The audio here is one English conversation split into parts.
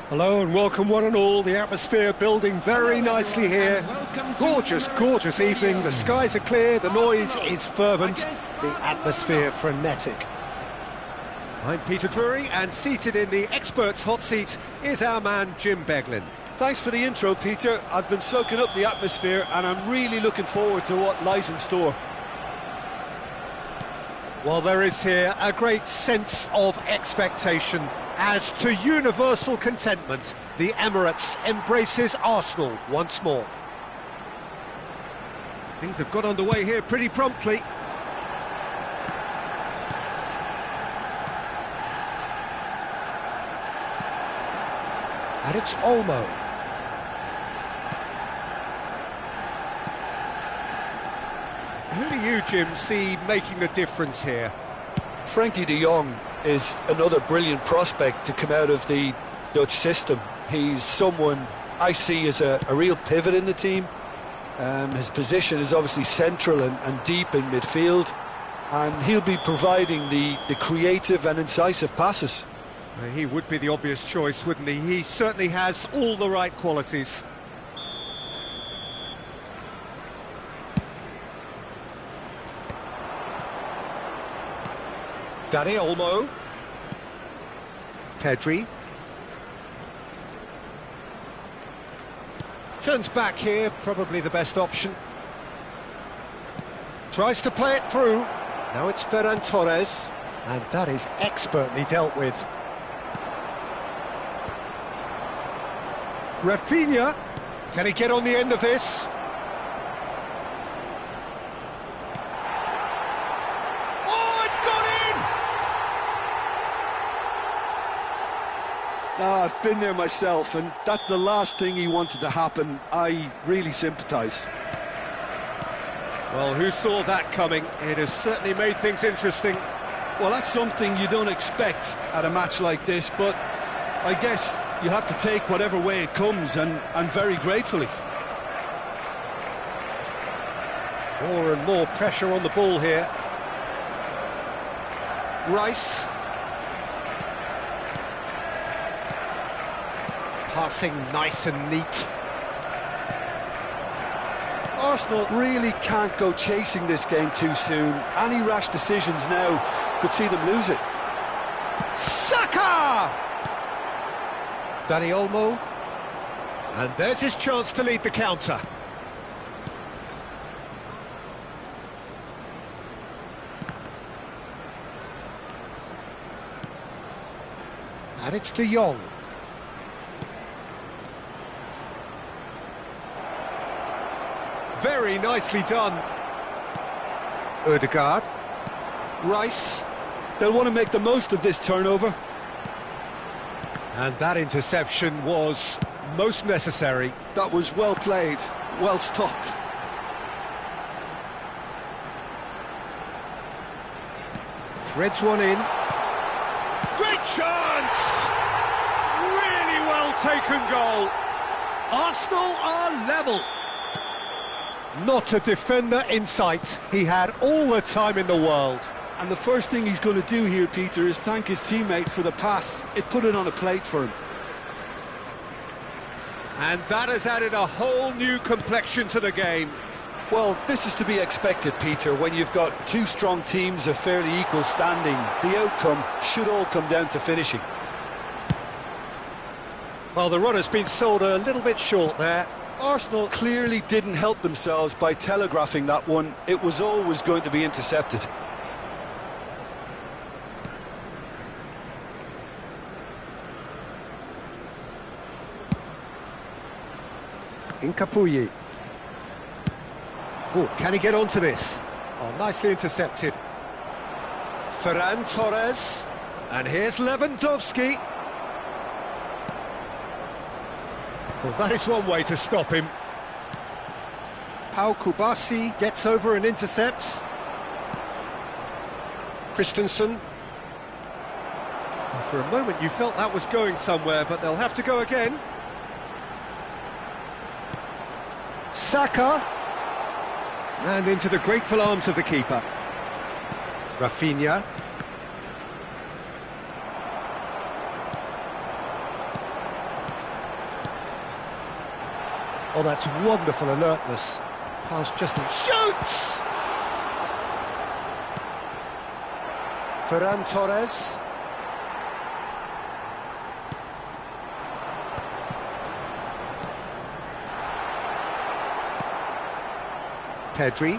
Hello and welcome one and all, the atmosphere building very nicely here. Gorgeous, gorgeous evening, the skies are clear, the noise is fervent, the atmosphere frenetic. I'm Peter Drury and seated in the experts' hot seat is our man Jim Beglin. Thanks for the intro, Peter. I've been soaking up the atmosphere and I'm really looking forward to what lies in store. Well, there is here a great sense of expectation as to universal contentment, the Emirates embraces Arsenal once more. Things have got underway here pretty promptly. And it's Olmo. Who do you, Jim, see making the difference here? Frankie de Jong is another brilliant prospect to come out of the Dutch system. He's someone I see as a real pivot in the team. His position is obviously central and deep in midfield, and he'll be providing the creative and incisive passes. He would be the obvious choice, wouldn't he? He certainly has all the right qualities. Dani Olmo. Pedri. Turns back here, probably the best option. Tries to play it through. Now it's Ferran Torres. And that is expertly dealt with. Rafinha. Can he get on the end of this? I've been there myself, and that's the last thing he wanted to happen. I really sympathise. Well, who saw that coming? It has certainly made things interesting. Well, that's something you don't expect at a match like this, but I guess you have to take whatever way it comes, and very gratefully. More and more pressure on the ball here. Rice. Passing nice and neat. Arsenal really can't go chasing this game too soon. Any rash decisions now could see them lose it. Saka! Dani Olmo. And there's his chance to lead the counter. And it's De Jong. Very nicely done. Ødegaard. Rice. They'll want to make the most of this turnover. And that interception was most necessary. That was well played, well stopped. Threads one in. Great chance! Really well taken goal. Arsenal are level. Not a defender in sight. He had all the time in the world. And the first thing he's going to do here, Peter, is thank his teammate for the pass. It put it on a plate for him. And that has added a whole new complexion to the game. Well, this is to be expected, Peter, when you've got two strong teams of fairly equal standing. The outcome should all come down to finishing. Well, the run has been sold a little bit short there. Arsenal clearly didn't help themselves by telegraphing that one. It was always going to be intercepted. Incapuyi. Oh, can he get onto this? Oh, nicely intercepted. Ferran Torres. And here's Lewandowski. Well, that is one way to stop him. Pau Kubasi gets over and intercepts. Christensen. For a moment you felt that was going somewhere, but they'll have to go again. Saka. And into the grateful arms of the keeper. Rafinha. Oh, that's wonderful alertness. Pass just shoots! Ferran Torres. Pedri.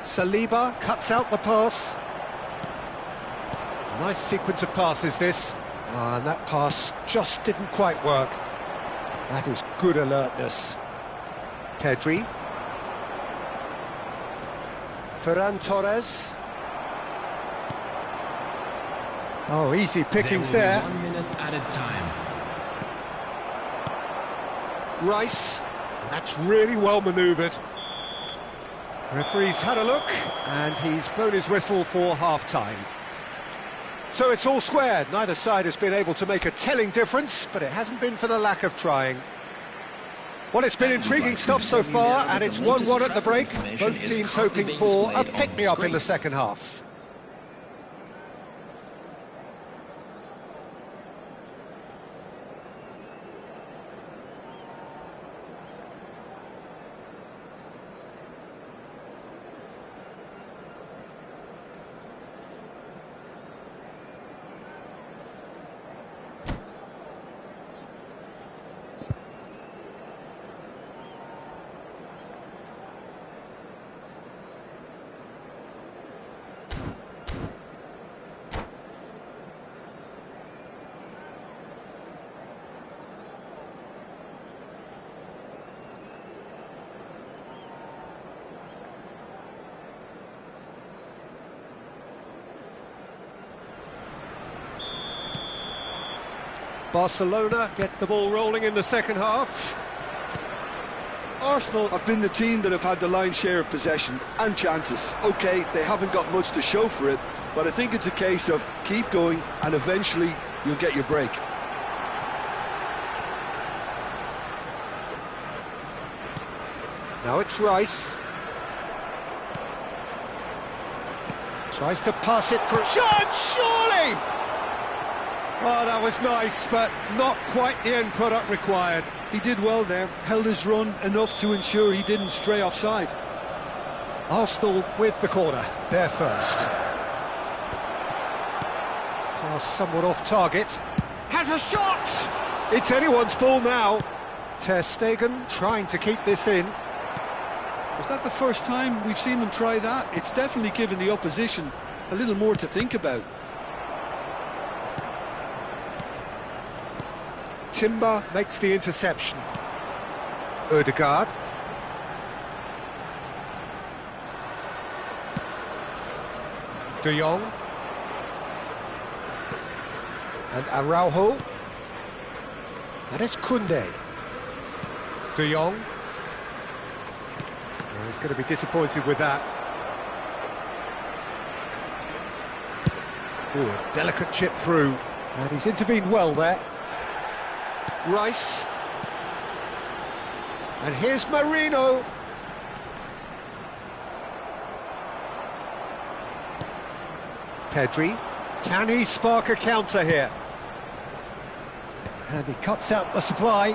Saliba cuts out the pass. Nice sequence of passes this. And that pass just didn't quite work. That is good alertness. Pedri. Ferran Torres. Oh, easy pickings there. 1 minute added time. Rice. And that's really well manoeuvred. Referee's had a look, and he's blown his whistle for half-time. So it's all squared. Neither side has been able to make a telling difference, but it hasn't been for the lack of trying. Well, it's been intriguing stuff so far, and it's 1-1 at the break. Both teams hoping for a pick-me-up in the second half. Barcelona get the ball rolling in the second half. Arsenal have been the team that have had the lion's share of possession and chances. OK, they haven't got much to show for it, but I think it's a case of keep going and eventually you'll get your break. Now it's Rice. Tries to pass it for a shot, surely! Oh, that was nice, but not quite the end product required. He did well there, held his run enough to ensure he didn't stray offside. Arsenal with the corner, there first. Pass somewhat off target. Has a shot! It's anyone's ball now. Ter Stegen trying to keep this in. Was that the first time we've seen them try that? It's definitely given the opposition a little more to think about. Timber makes the interception. Ødegaard. De Jong. And Araujo. And it's Koundé. De Jong. Well, he's going to be disappointed with that. Oh, a delicate chip through. And he's intervened well there. Rice. And here's Marino. Pedri. Can he spark a counter here? And he cuts out the supply.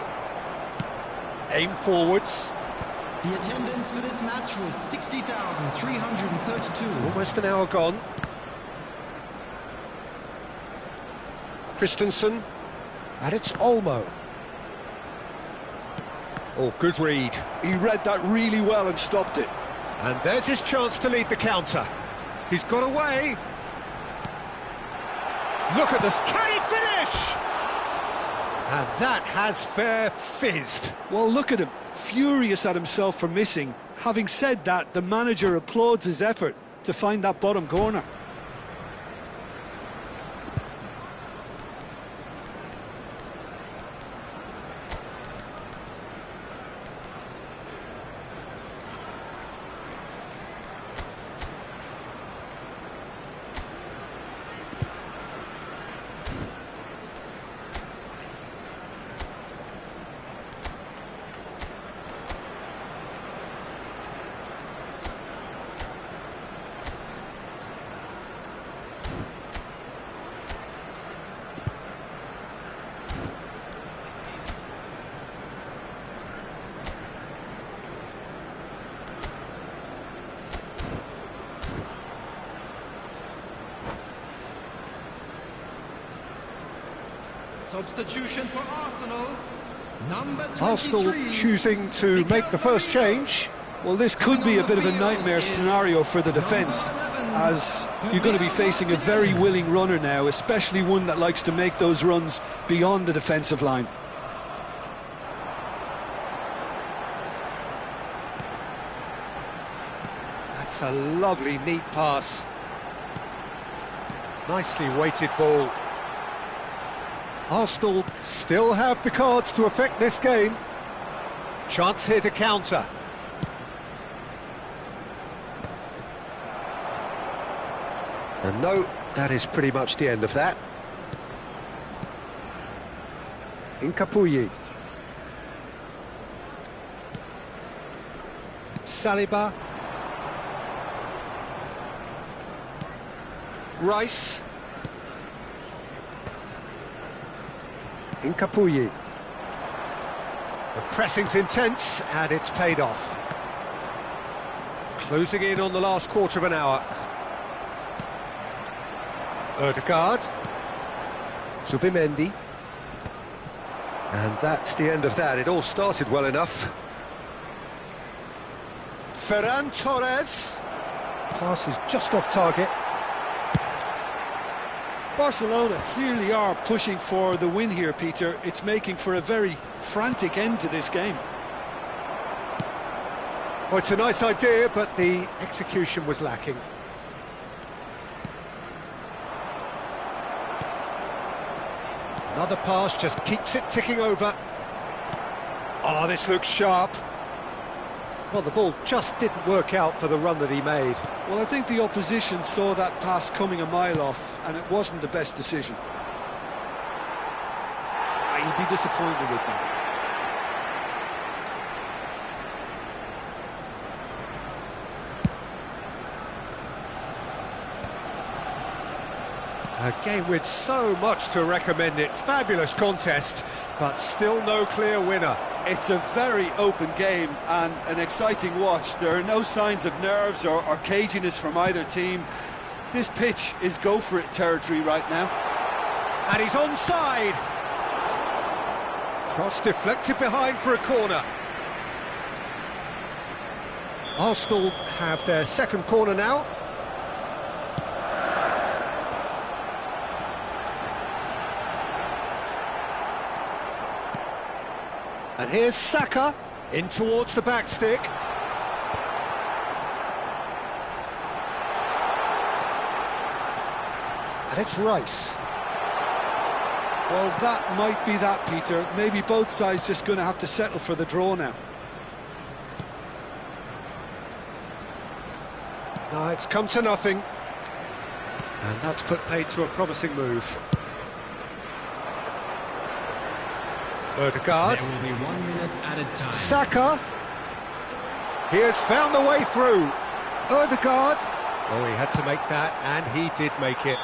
Aim forwards. The attendance for this match was 60,332. Almost an hour gone. Christensen. And it's Olmo. Oh, good read. He read that really well and stopped it. And there's his chance to lead the counter. He's got away. Look at this. Can he finish? And that has fair fizzed. Well, look at him. Furious at himself for missing. Having said that, the manager applauds his effort to find that bottom corner. Substitution for Arsenal. Number 23. Arsenal choosing to make the first change. Well, this could be a bit of a nightmare scenario for the defence, as you're going to be facing a very willing runner now, especially one that likes to make those runs beyond the defensive line. That's a lovely, neat pass. Nicely weighted ball. Arsenal still have the cards to affect this game. Chance here to counter. And no, that is pretty much the end of that. Incapuyi. Saliba. Rice. Incapuyi. The pressing's intense and it's paid off. Closing in on the last quarter of an hour. Ødegaard. Zubimendi. And that's the end of that. It all started well enough. Ferran Torres. Pass is just off target. Barcelona clearly are pushing for the win here, Peter. It's making for a very frantic end to this game. Well, it's a nice idea, but the execution was lacking. Another pass just keeps it ticking over. Oh, this looks sharp. Well, the ball just didn't work out for the run that he made. Well, I think the opposition saw that pass coming a mile off, and it wasn't the best decision. He'll be disappointed with that. A game with so much to recommend it. Fabulous contest, but still no clear winner. It's a very open game and an exciting watch. There are no signs of nerves or caginess from either team. This pitch is go-for-it territory right now. And he's onside. Cross deflected behind for a corner. Arsenal have their second corner now. And here's Saka, in towards the back stick. And it's Rice. Well, that might be that, Peter. Maybe both sides just going to have to settle for the draw now. No, it's come to nothing. And that's put paid to a promising move. Ødegaard. There will be 1 minute added time. Saka. He has found the way through. Ødegaard. Oh, he had to make that, and he did make it.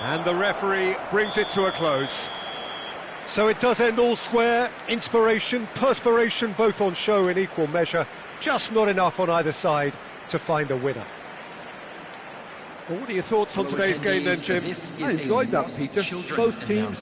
And the referee brings it to a close. So it does end all square. Inspiration, perspiration, both on show in equal measure. Just not enough on either side to find a winner. Well, what are your thoughts on today's game then, Jim? I enjoyed that, Peter. Both teams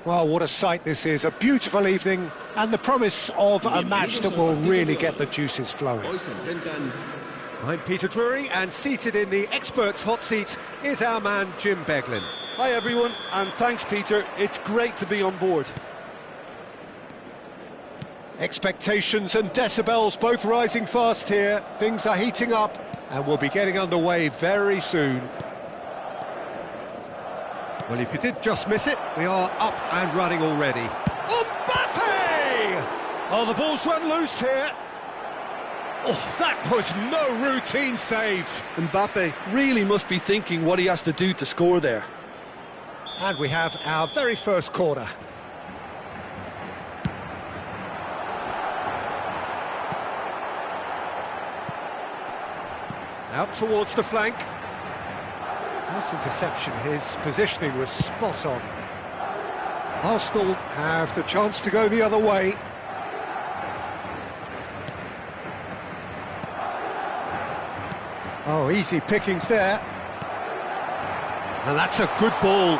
Well, what a sight this is, a beautiful evening, and the promise of a match that will really get the juices flowing. I'm Peter Drury, and seated in the experts' hot seat is our man Jim Beglin. Hi everyone, and thanks Peter, it's great to be on board. Expectations and decibels both rising fast here, things are heating up, and we'll be getting underway very soon. Well, if you did just miss it, we are up and running already. Mbappe! Oh, the ball's run loose here. Oh, that was no routine save. Mbappe really must be thinking what he has to do to score there. And we have our very first corner. Out towards the flank. Nice interception, his positioning was spot on. Arsenal have the chance to go the other way. Oh, easy pickings there. And that's a good ball.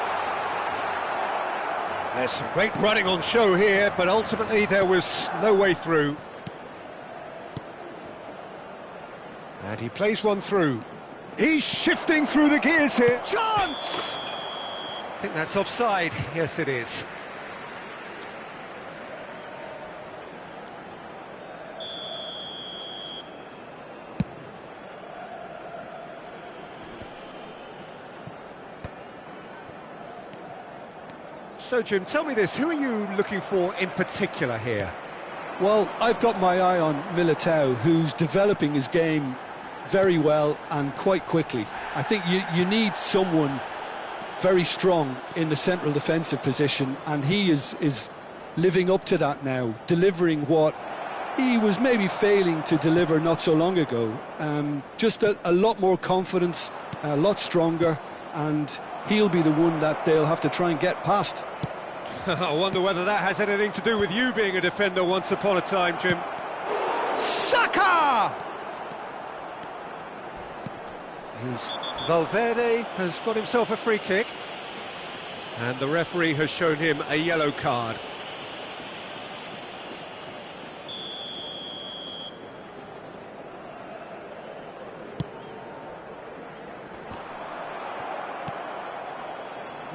There's some great running on show here, but ultimately there was no way through. And he plays one through. He's shifting through the gears here. Chance! I think that's offside. Yes, it is. So, Jim, tell me this. Who are you looking for in particular here? Well, I've got my eye on Militao, who's developing his game very well and quite quickly. I think you need someone very strong in the central defensive position, and he is living up to that now, delivering what he was maybe failing to deliver not so long ago. Just a lot more confidence, a lot stronger, and he'll be the one that they'll have to try and get past. I wonder whether that has anything to do with you being a defender once upon a time, Jim. Saka! Valverde has got himself a free kick, and the referee has shown him a yellow card.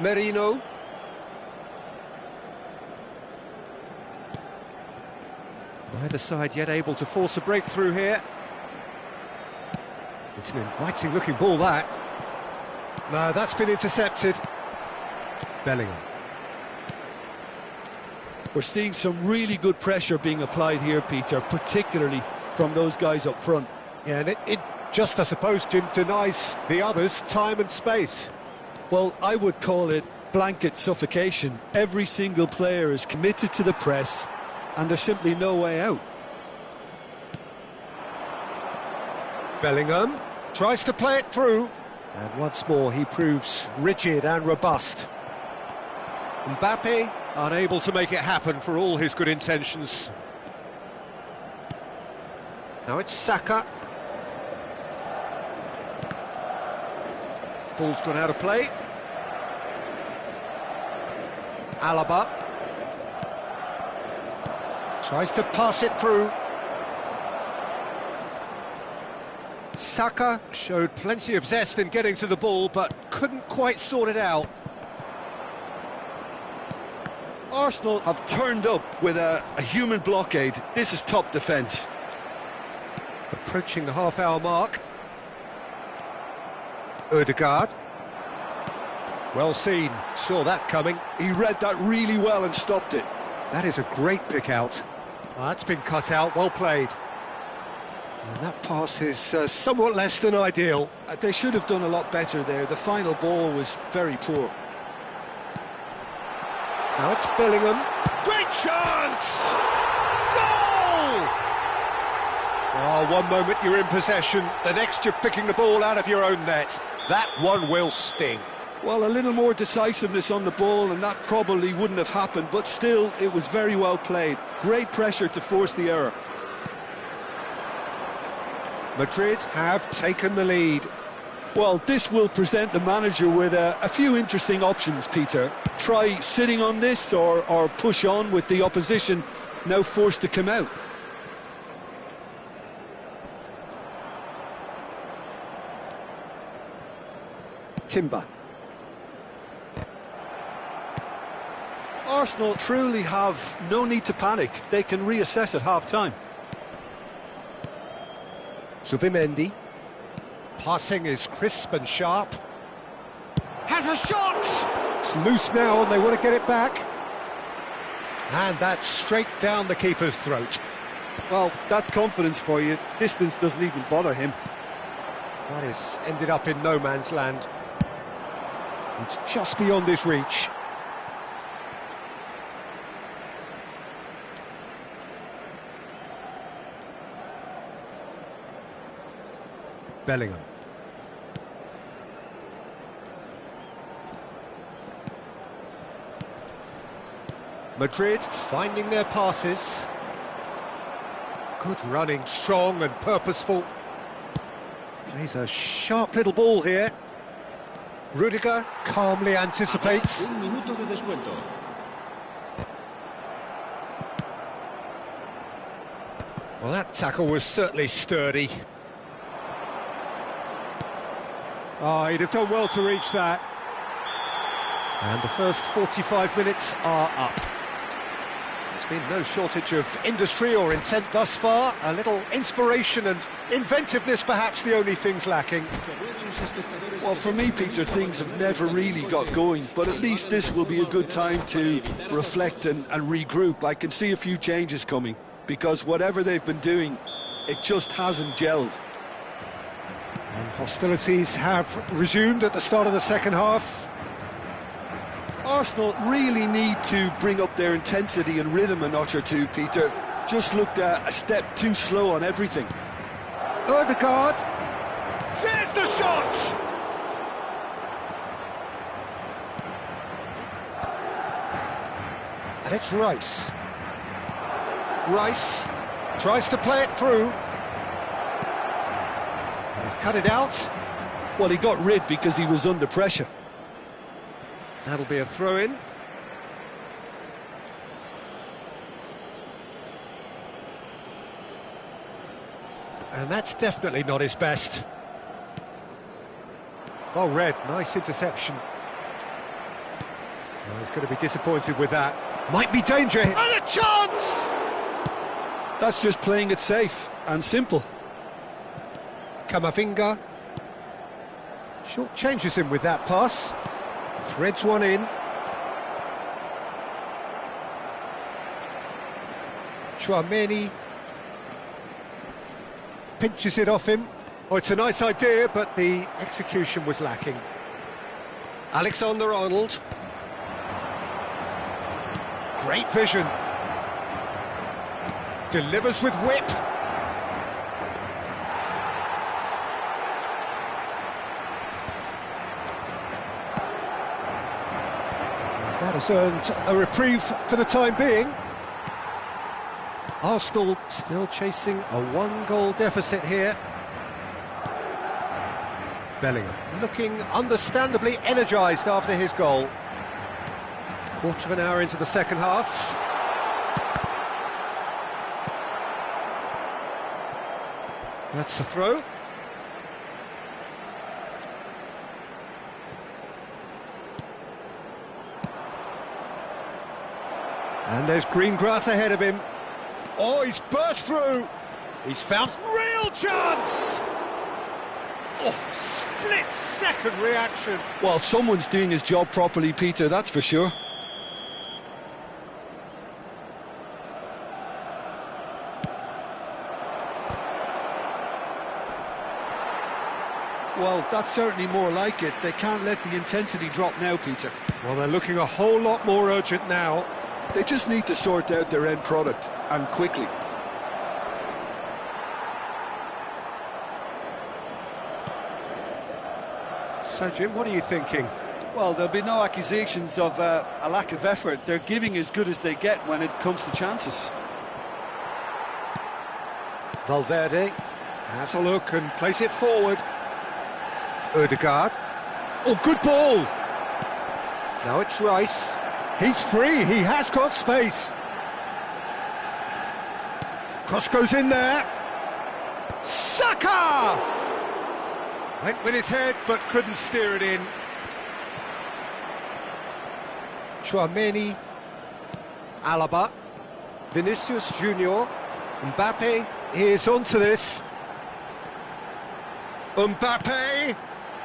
Merino. Neither side yet able to force a breakthrough here. It's an inviting looking ball, that. No, that's been intercepted. Bellingham. We're seeing some really good pressure being applied here, Peter, particularly from those guys up front. Yeah, and it just, I suppose, Jim, denies the others time and space. Well, I would call it blanket suffocation. Every single player is committed to the press, and there's simply no way out. Bellingham tries to play it through, and once more he proves rigid and robust. Mbappe unable to make it happen for all his good intentions. Now it's Saka. Ball's gone out of play. Alaba tries to pass it through. Saka showed plenty of zest in getting to the ball, but couldn't quite sort it out. Arsenal have turned up with a human blockade. This is top defence. Approaching the half-hour mark. Ødegaard. Well seen, saw that coming. He read that really well and stopped it. That is a great pick out. Well, that's been cut out, well played. And that pass is somewhat less than ideal. They should have done a lot better there. The final ball was very poor. Now it's Bellingham. Great chance! Goal! Oh, one moment you're in possession, the next you're picking the ball out of your own net. That one will sting. Well, a little more decisiveness on the ball and that probably wouldn't have happened, but still, it was very well played. Great pressure to force the error. Madrid have taken the lead. Well, this will present the manager with a few interesting options, Peter. Try sitting on this or push on with the opposition now forced to come out. Timber. Arsenal truly have no need to panic. They can reassess at half-time. Subimendi. Passing is crisp and sharp. Has a shot! It's loose now and they want to get it back. And that's straight down the keeper's throat. Well, that's confidence for you. Distance doesn't even bother him. That has ended up in no man's land. It's just beyond his reach. Bellingham. Madrid finding their passes. Good running, strong and purposeful. Plays a sharp little ball here. Rudiger calmly anticipates. Un minuto de descuento. Well, that tackle was certainly sturdy. Oh, he'd have done well to reach that. And the first 45 minutes are up. There's been no shortage of industry or intent thus far. A little inspiration and inventiveness, perhaps the only things lacking. Well, for me, Peter, things have never really got going, but at least this will be a good time to reflect and regroup. I can see a few changes coming, because whatever they've been doing, it just hasn't gelled. And hostilities have resumed at the start of the second half. Arsenal really need to bring up their intensity and rhythm a notch or two, Peter. Just looked a step too slow on everything. Odegaard. There's the shot! And it's Rice. Rice tries to play it through. He's cut it out. Well, he got rid because he was under pressure. That'll be a throw-in. And that's definitely not his best. Well read, nice interception. Well, he's going to be disappointed with that. Might be danger. And a chance! That's just playing it safe and simple. Camavinga. Short changes him with that pass. Threads one in. Chouameni pinches it off him. Oh, it's a nice idea, but the execution was lacking. Alexander-Arnold. Great vision. Delivers with whip. That has earned a reprieve for the time being. Arsenal still chasing a one-goal deficit here. Bellingham looking understandably energised after his goal. Quarter of an hour into the second half. That's the throw. And there's green grass ahead of him. Oh, he's burst through. He's found real chance. Oh, split-second reaction. Well, someone's doing his job properly, Peter, that's for sure. Well, that's certainly more like it. They can't let the intensity drop now, Peter. Well, they're looking a whole lot more urgent now. They just need to sort out their end product, and quickly. So, Jim, what are you thinking? Well, there'll be no accusations of a lack of effort. They're giving as good as they get when it comes to chances. Valverde has a look and plays it forward. Ødegaard. Oh, good ball! Now it's Rice. He's free, he has got space. Cross goes in there. Saka! Went with his head, but couldn't steer it in. Chouameni. Alaba. Vinicius Junior. Mbappe is onto this. Mbappe.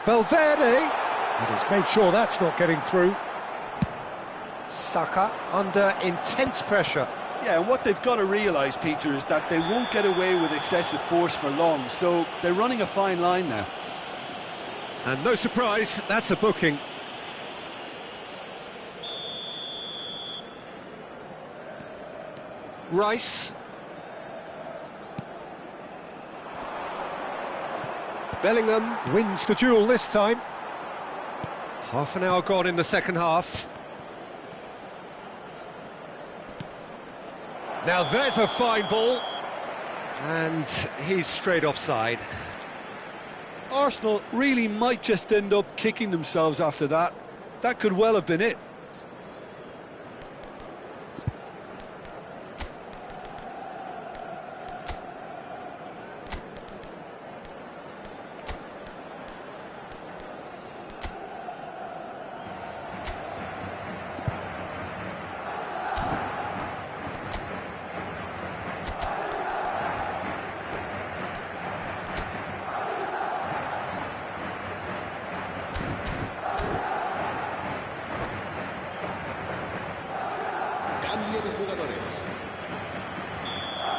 Valverde. And he's made sure that's not getting through. Saka under intense pressure. Yeah, and what they've got to realise, Peter, is that they won't get away with excessive force for long, so they're running a fine line now. And no surprise, that's a booking. Rice. Bellingham wins the duel this time. Half an hour gone in the second half. Now there's a fine ball. And he's straight offside. Arsenal really might just end up kicking themselves after that. That could well have been it.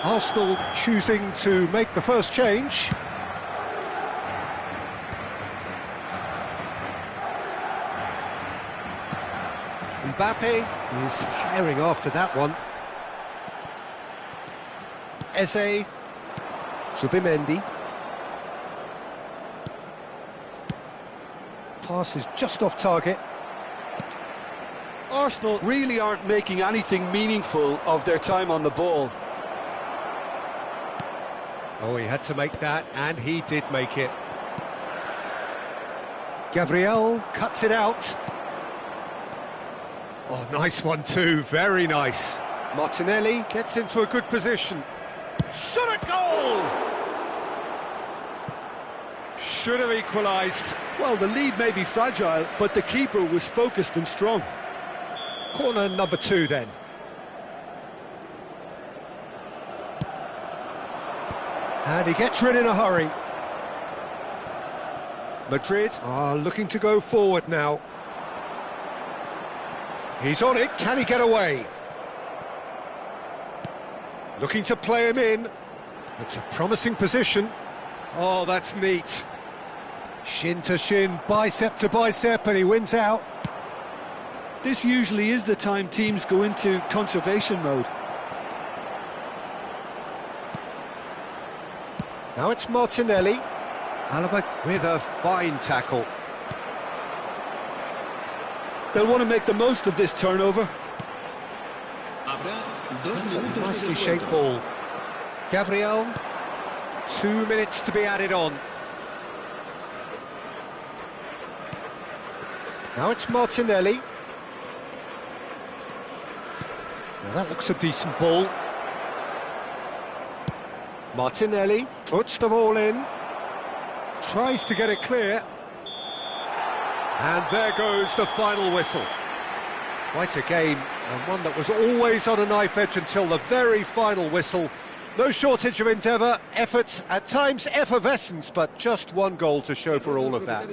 Arsenal choosing to make the first change. Mbappe is herring after that one. Eze. Zubimendi. Pass is just off target. Arsenal really aren't making anything meaningful of their time on the ball. Oh, he had to make that, and he did make it. Gabriel cuts it out. Oh, nice one too, very nice. Martinelli gets into a good position. Shot at goal! Should have equalised. Well, the lead may be fragile, but the keeper was focused and strong. Corner number 2 then. And he gets rid in a hurry. Madrid are looking to go forward now. He's on it, can he get away? Looking to play him in. It's a promising position. Oh, that's neat. Shin to shin, bicep to bicep, and he wins out. This usually is the time teams go into conservation mode. Now it's Martinelli. Alaba with a fine tackle. They'll want to make the most of this turnover. That's a nicely shaped ball. Gabriel, 2 minutes to be added on. Now it's Martinelli. Now that looks a decent ball. Martinelli puts the ball in. Tries to get it clear. And there goes the final whistle. Quite a game, and one that was always on a knife edge until the very final whistle. No shortage of endeavour, effort, at times effervescence, but just one goal to show for all of that.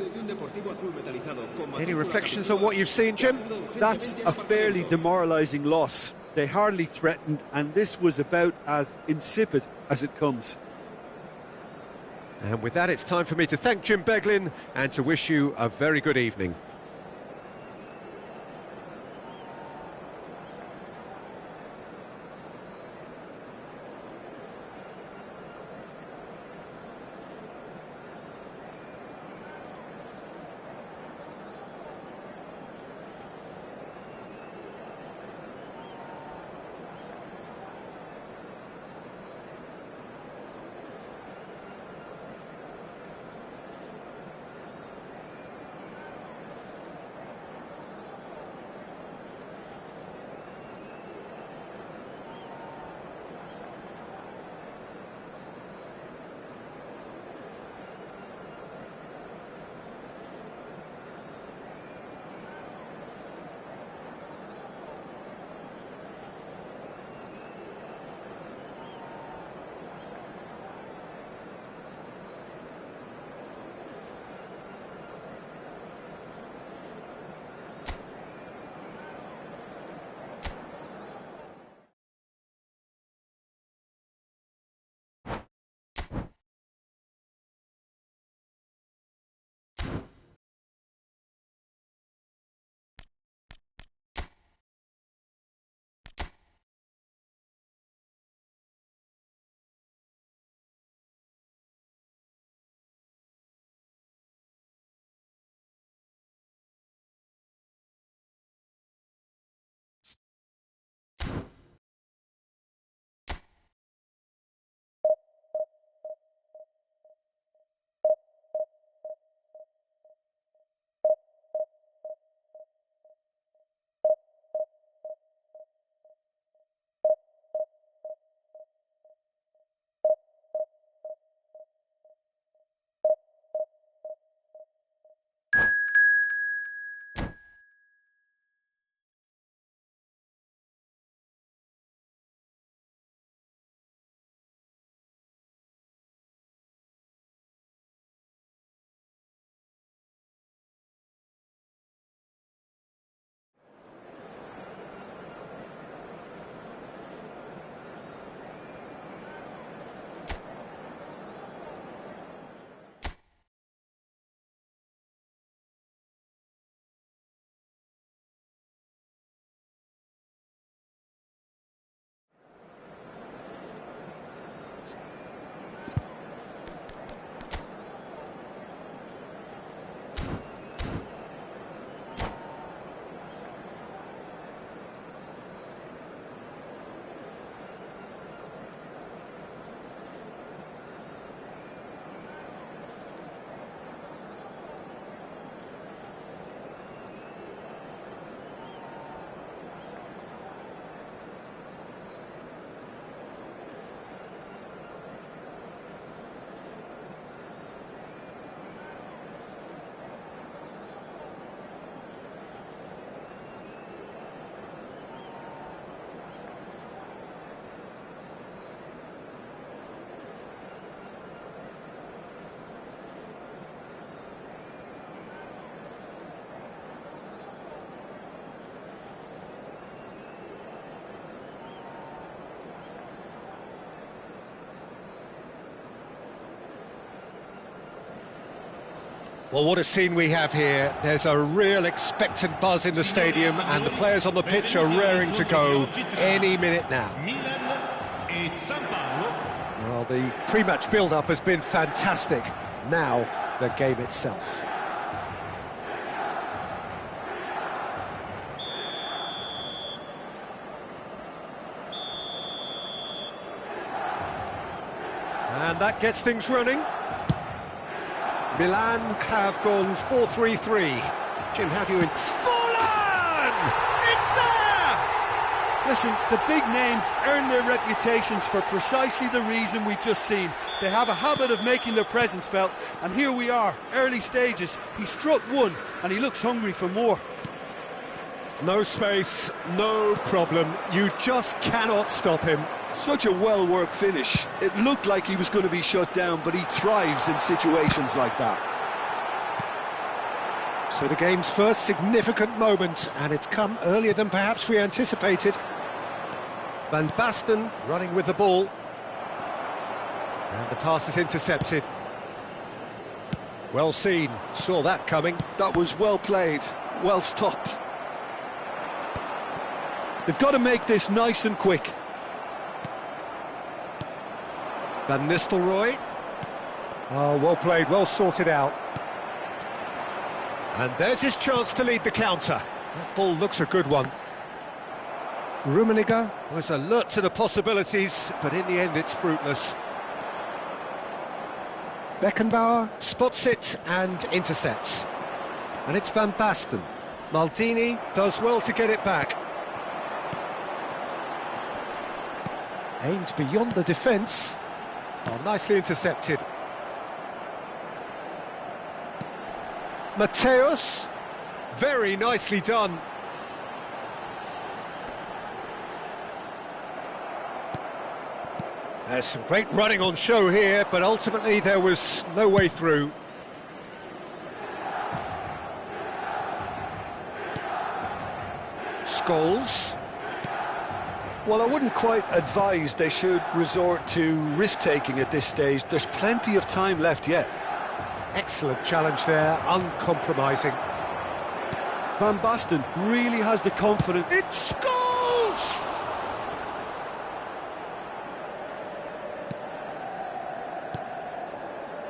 Any reflections on what you've seen, Jim? That's a fairly demoralising loss. They hardly threatened, and this was about as insipid as it comes. And with that, it's time for me to thank Jim Beglin and to wish you a very good evening. Well, what a scene we have here. There's a real expectant buzz in the stadium, and the players on the pitch are raring to go any minute now. Well, the pre-match build-up has been fantastic. Now, the game itself. And that gets things running. Milan have gone 4-3-3. Jim, how do you... Fallen! It's there! Listen, the big names earn their reputations for precisely the reason we've just seen. They have a habit of making their presence felt, and here we are, early stages. He struck one, and he looks hungry for more. No space, no problem. You just cannot stop him. Such a well-worked finish. It looked like he was going to be shut down, but he thrives in situations like that. So the game's first significant moment, and it's come earlier than perhaps we anticipated. Van Basten running with the ball. And the pass is intercepted. Well seen, saw that coming. That was well played, well stopped. They've got to make this nice and quick. Van Nistelrooy. Oh, well played, well sorted out. And there's his chance to lead the counter. That ball looks a good one. Rummenigge was alert to the possibilities, but in the end it's fruitless. Beckenbauer spots it and intercepts. And it's Van Basten. Maldini does well to get it back. Aimed beyond the defence. Oh, nicely intercepted. Mateus, very nicely done. There's some great running on show here, but ultimately there was no way through. Scholes. Well, I wouldn't quite advise they should resort to risk-taking at this stage. There's plenty of time left yet. Excellent challenge there, uncompromising. Van Basten really has the confidence. It's Scholes!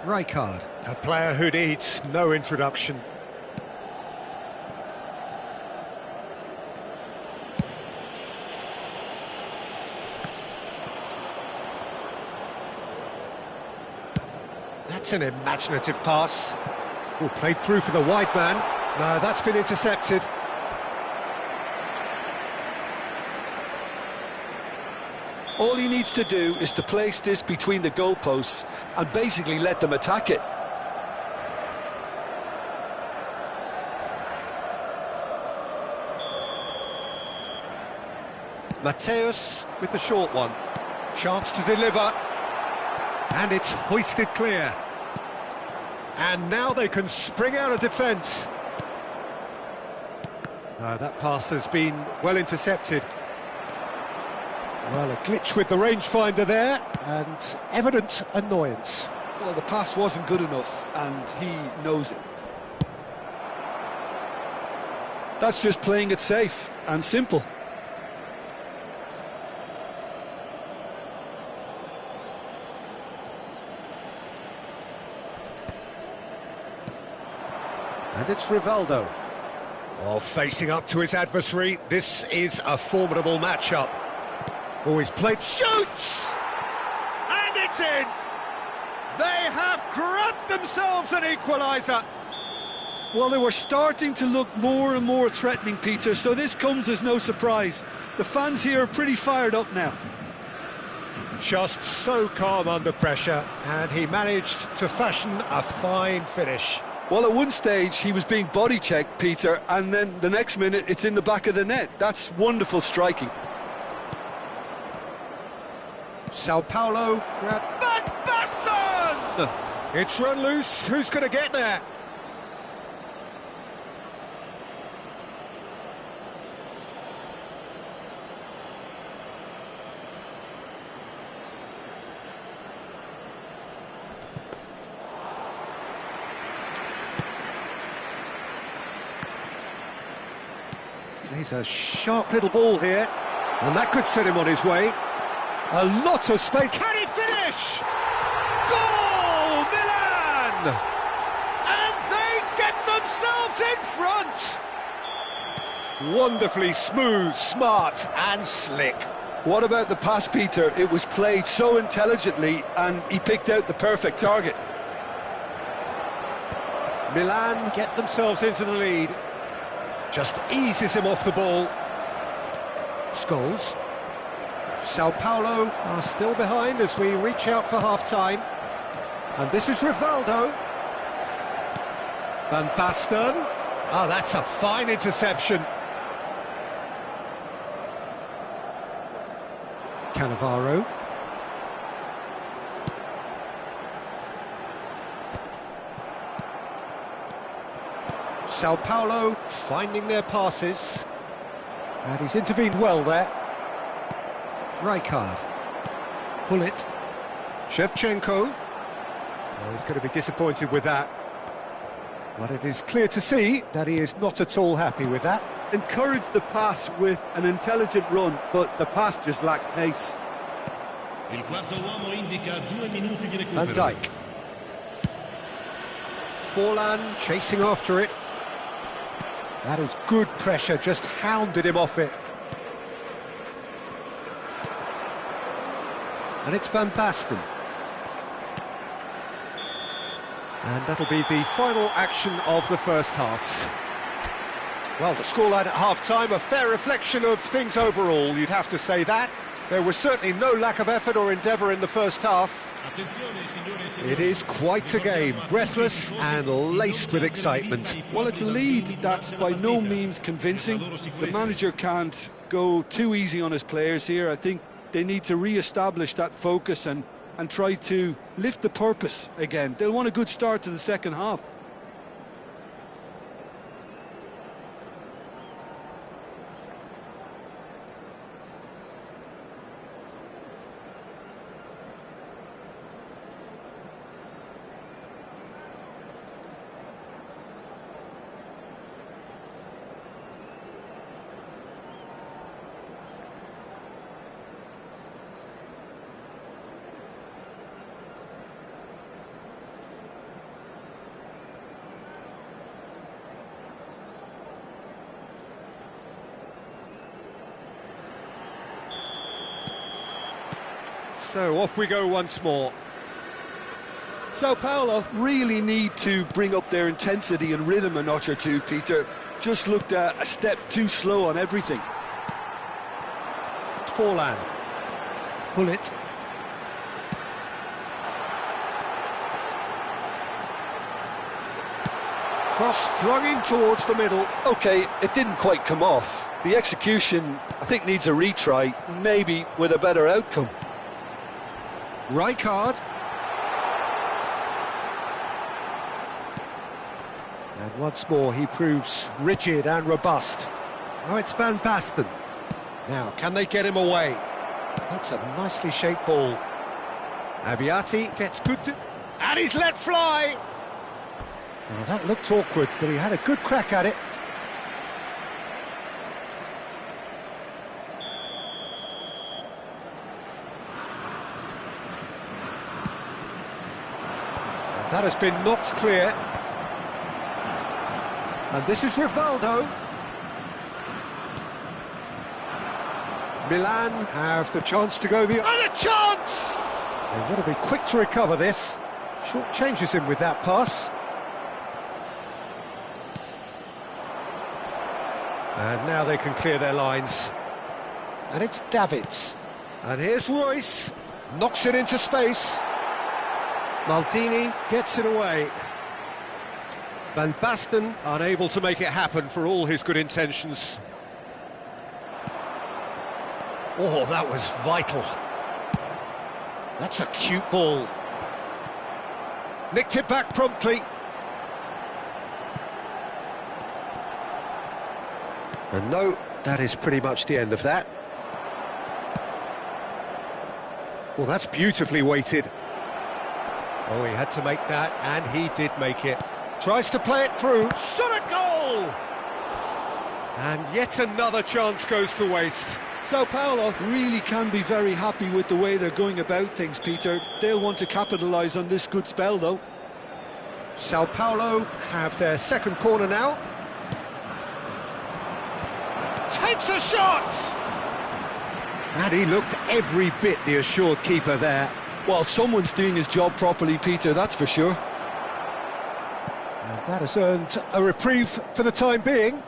Rijkaard, a player who needs no introduction. That's an imaginative pass. Oh, played through for the wide man. No, that's been intercepted. All he needs to do is to place this between the goalposts and basically let them attack it. Mateus with the short one. Chance to deliver. And it's hoisted clear. And now they can spring out of defence. That pass has been well intercepted. Well, a glitch with the rangefinder there, and evident annoyance. Well, the pass wasn't good enough, and he knows it. That's just playing it safe and simple. And it's Rivaldo. Oh, facing up to his adversary, this is a formidable matchup. Oh, he's played, shoots! And it's in! They have grabbed themselves an equaliser. Well, they were starting to look more and more threatening, Peter, so this comes as no surprise. The fans here are pretty fired up now. Just so calm under pressure, and he managed to fashion a fine finish. Well, at one stage, he was being body-checked, Peter, and then the next minute, it's in the back of the net. That's wonderful striking. Sao Paulo grab Van Basten! It's run loose, who's going to get there? He's a sharp little ball here, and that could set him on his way. A lot of space. Can he finish? Goal, Milan! And they get themselves in front! Wonderfully smooth, smart and slick. What about the pass, Peter? It was played so intelligently and he picked out the perfect target. Milan get themselves into the lead. Just eases him off the ball. Scholes. Sao Paulo are still behind as we reach out for half-time. And this is Rivaldo. Van Basten. Oh, that's a fine interception. Cannavaro. Sao Paulo finding their passes. And he's intervened well there. Rijkaard. Hullet. Shevchenko. Well, he's going to be disappointed with that. But it is clear to see that he is not at all happy with that. Encouraged the pass with an intelligent run, but the pass just lacked pace. Van Dijk. Forlan chasing after it. That is good pressure, just hounded him off it. And it's Van Basten. And that'll be the final action of the first half. Well, the scoreline at half-time, a fair reflection of things overall, you'd have to say that. There was certainly no lack of effort or endeavour in the first half. It is quite a game, breathless and laced with excitement. Well, it's a lead that's by no means convincing. The manager can't go too easy on his players here. I think they need to re-establish that focus and try to lift the purpose again. They'll want a good start to the second half. So off we go once more. Sao Paulo really need to bring up their intensity and rhythm a notch or two, Peter. Just looked a step too slow on everything. Forlan. Hullet. Cross flung in towards the middle. OK, it didn't quite come off. The execution, I think, needs a retry, maybe with a better outcome. Rijkaard. And once more he proves rigid and robust. Oh, it's Van Basten. Now, can they get him away? That's a nicely shaped ball. Abiati gets good to... And he's let fly! Well, that looked awkward, but he had a good crack at it. That has been knocked clear. And this is Rivaldo. Milan have the chance to go the... And a chance! They want to be quick to recover this. Short changes him with that pass. And now they can clear their lines. And it's Davids. And here's Royce. Knocks it into space. Maldini gets it away. Van Basten unable to make it happen for all his good intentions. Oh, that was vital. That's a cute ball. Nicked it back promptly. And no, that is pretty much the end of that. Well, that's beautifully weighted. Oh, he had to make that, and he did make it. Tries to play it through. Shot a goal! And yet another chance goes to waste. Sao Paulo really can be very happy with the way they're going about things, Peter. They'll want to capitalise on this good spell, though. Sao Paulo have their second corner now. Takes a shot! And he looked every bit the assured keeper there. Well, someone's doing his job properly, Peter, that's for sure. And that has earned a reprieve for the time being.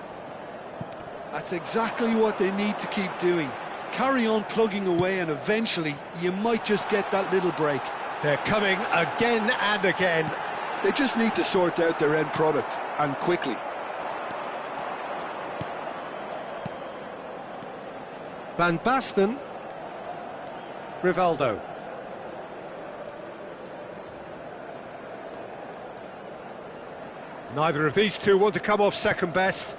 That's exactly what they need to keep doing. Carry on plugging away and eventually you might just get that little break. They're coming again and again. They just need to sort out their end product, and quickly. Van Basten. Rivaldo. Neither of these two want to come off second best.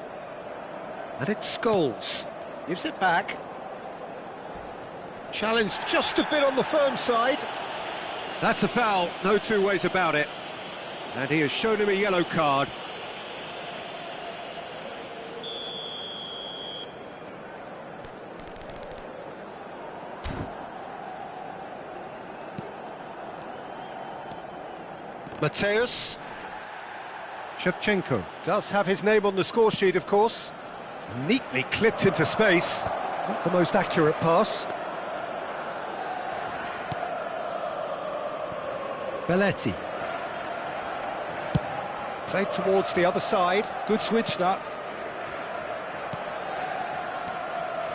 And it's Scholes. Gives it back. Challenged just a bit on the firm side. That's a foul, no two ways about it. And he has shown him a yellow card. Mateus. Shevchenko does have his name on the score sheet, of course. Neatly clipped into space. Not the most accurate pass. Belletti. Played towards the other side. Good switch, that.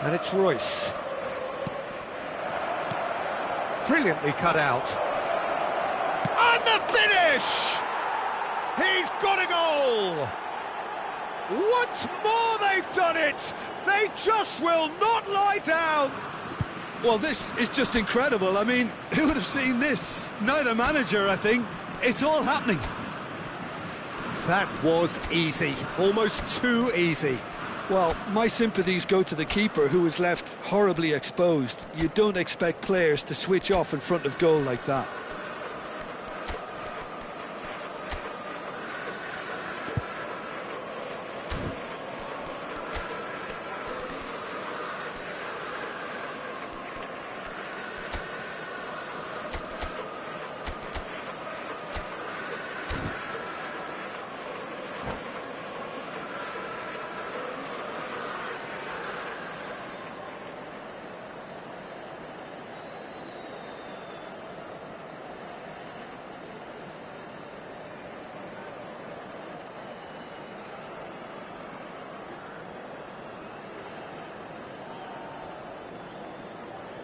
And it's Royce. Brilliantly cut out. And the finish! He's got a goal! Once more they've done it! They just will not lie down! Well, this is just incredible. I mean, who would have seen this? Neither manager, I think. It's all happening. That was easy. Almost too easy. Well, my sympathies go to the keeper, who was left horribly exposed. You don't expect players to switch off in front of goal like that.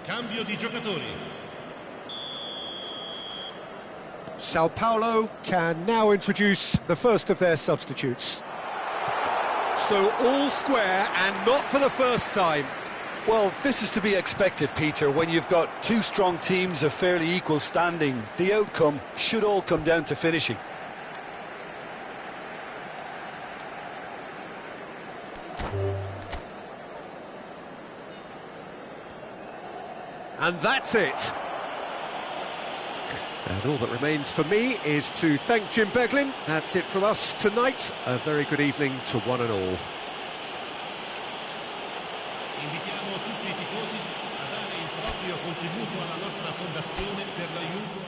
Cambio di giocatori. Sao Paulo can now introduce the first of their substitutes. So all square and not for the first time. Well, this is to be expected, Peter. When you've got two strong teams of fairly equal standing, the outcome should all come down to finishing. And that's it. And all that remains for me is to thank Jim Beglin. That's it from us tonight. A very good evening to one and all. Invitiamo tutti i tifosi a dare il proprio contributo alla nostra fondazione per l'aiuto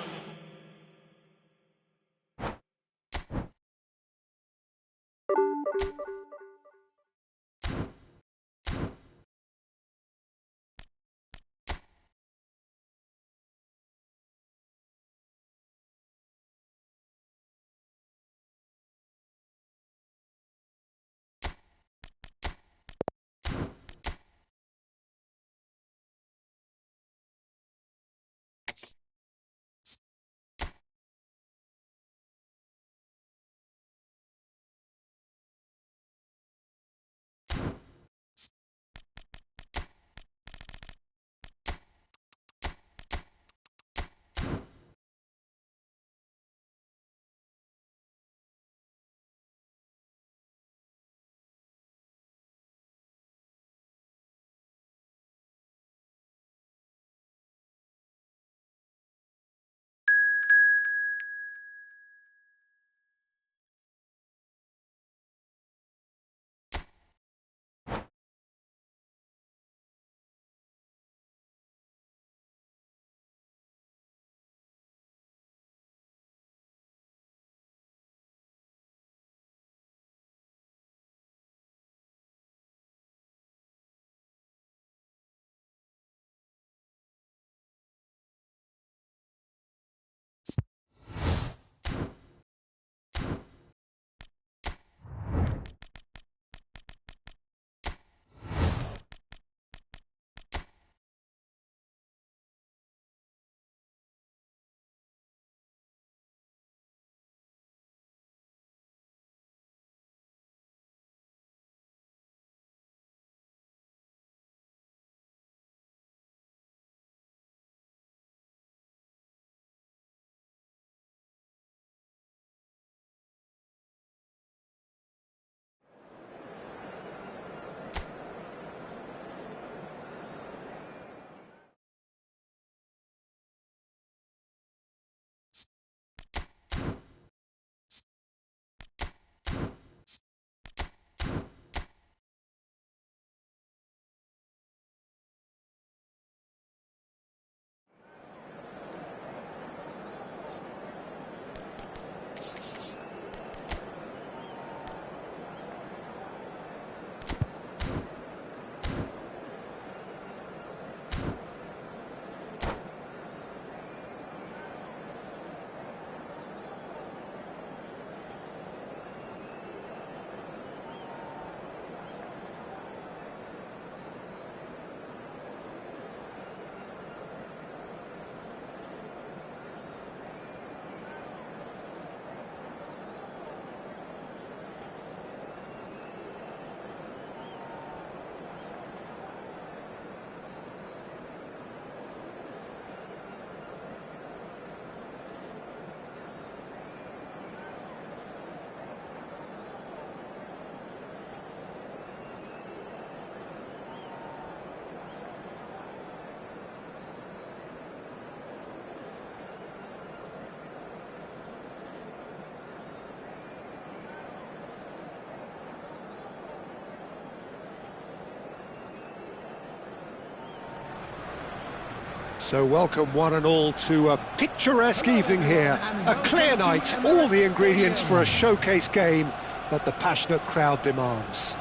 So welcome one and all to a picturesque evening here. A clear night, all the ingredients for a showcase game that the passionate crowd demands.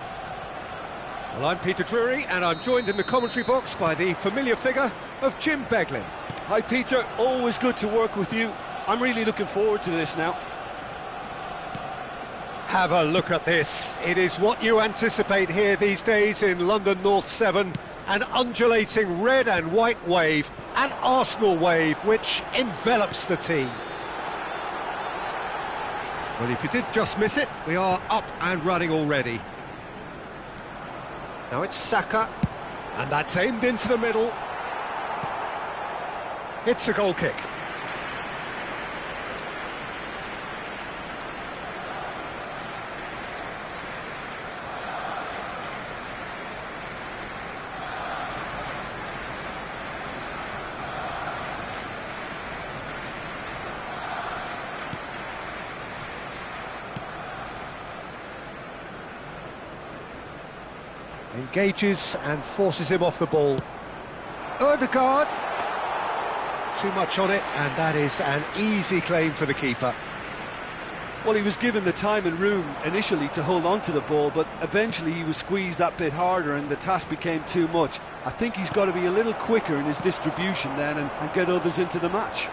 Well, I'm Peter Drury, and I'm joined in the commentary box by the familiar figure of Jim Beglin. Hi Peter, always good to work with you. I'm really looking forward to this now. Have a look at this. It is what you anticipate here these days in London North 7. An undulating red and white wave, an Arsenal wave which envelops the team. Well, if you did just miss it, we are up and running already. Now it's Saka, and that's aimed into the middle. It's a goal kick. Engages and forces him off the ball. Ødegaard. Too much on it, and that is an easy claim for the keeper. Well, he was given the time and room initially to hold on to the ball, but eventually he was squeezed that bit harder and the task became too much. I think he's got to be a little quicker in his distribution then and get others into the match.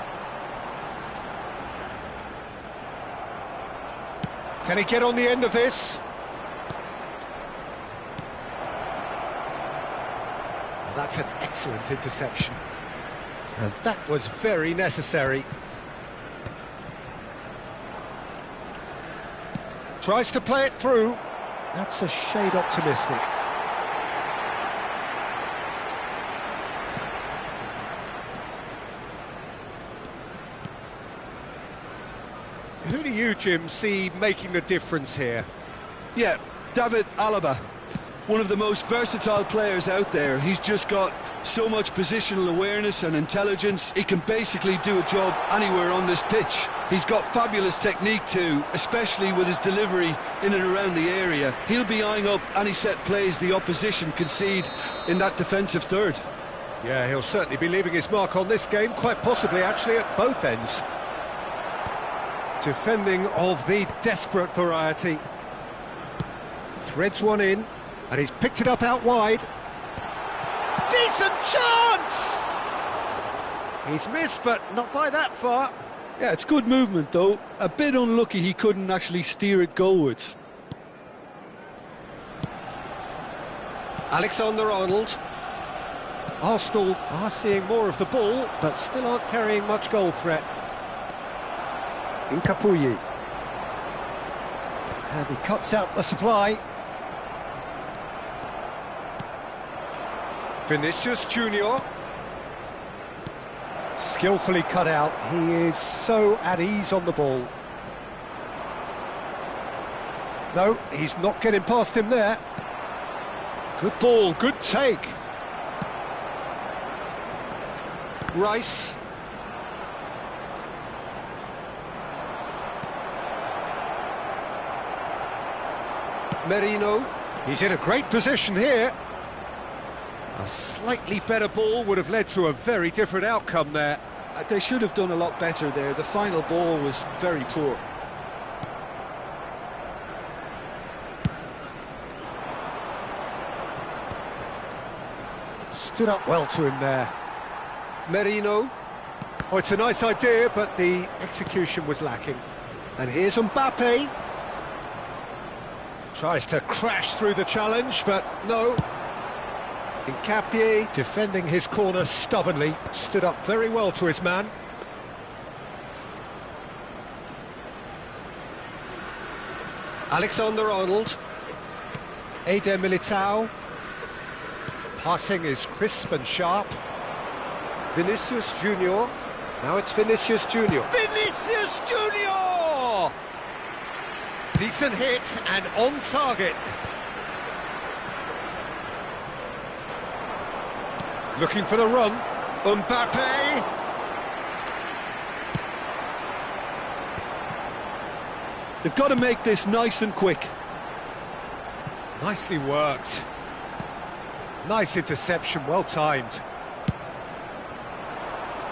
Can he get on the end of this? That's an excellent interception. And that was very necessary. Tries to play it through. That's a shade optimistic. Who do you, Jim, see making the difference here? Yeah, David Alaba. One of the most versatile players out there. He's just got so much positional awareness and intelligence. He can basically do a job anywhere on this pitch. He's got fabulous technique too, especially with his delivery in and around the area. He'll be eyeing up any set plays the opposition concede in that defensive third. Yeah, he'll certainly be leaving his mark on this game, quite possibly actually at both ends. Defending of the desperate variety. Threads one in. And he's picked it up out wide. Decent chance! He's missed, but not by that far. Yeah, it's good movement though. A bit unlucky he couldn't actually steer it goalwards. Alexander-Arnold. Arsenal are seeing more of the ball, but still aren't carrying much goal threat. Incapuyi. And he cuts out the supply. Vinicius Junior. Skillfully cut out. He is so at ease on the ball. No, he's not getting past him there. Good ball, good take. Rice. Merino. He's in a great position here. A slightly better ball would have led to a very different outcome there. They should have done a lot better there. The final ball was very poor. Stood up well to him there. Merino. Oh, it's a nice idea, but the execution was lacking. And here's Mbappe. Tries to crash through the challenge, but no. Incapié, defending his corner stubbornly, stood up very well to his man. Alexander-Arnold. Eder Militao. Passing is crisp and sharp. Vinicius Junior. Now it's Vinicius Junior. Vinicius Junior! Decent hit and on target. Looking for the run. Mbappe. They've got to make this nice and quick. Nicely worked. Nice interception, well timed.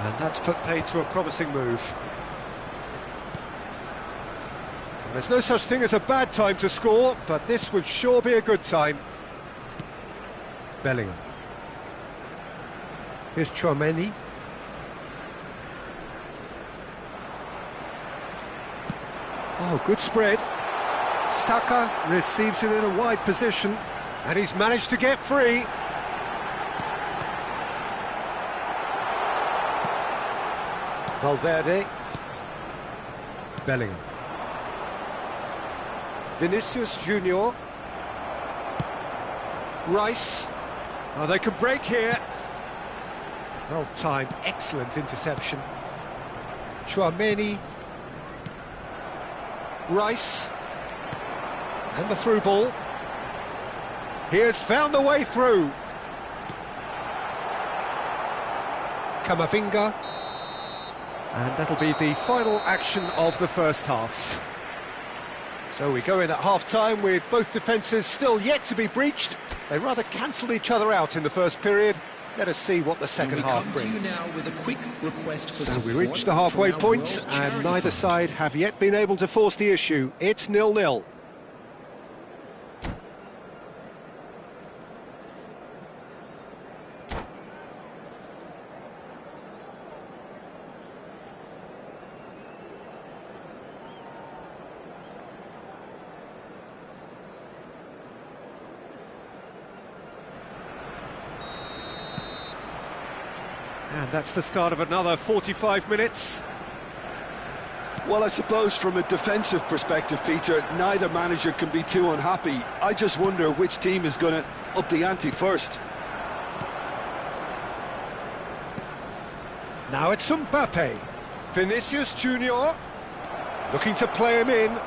And that's put paid to a promising move. And there's no such thing as a bad time to score, but this would sure be a good time. Bellingham. Here's Chouameni. Oh, good spread. Saka receives it in a wide position, and he's managed to get free. Valverde. Bellingham. Vinicius Junior. Rice. Oh, they could break here. Well timed, excellent interception. Chouameni. Rice. And the through ball. He has found the way through. Camavinga. And that'll be the final action of the first half. So we go in at half-time with both defences still yet to be breached. They rather cancelled each other out in the first period. Let us see what the second half brings. So we reach the halfway point, and neither side have yet been able to force the issue. It's 0-0. And that's the start of another 45 minutes. Well, I suppose from a defensive perspective, Peter, neither manager can be too unhappy. I just wonder which team is going to up the ante first. Now it's Mbappe. Vinicius Junior looking to play him in.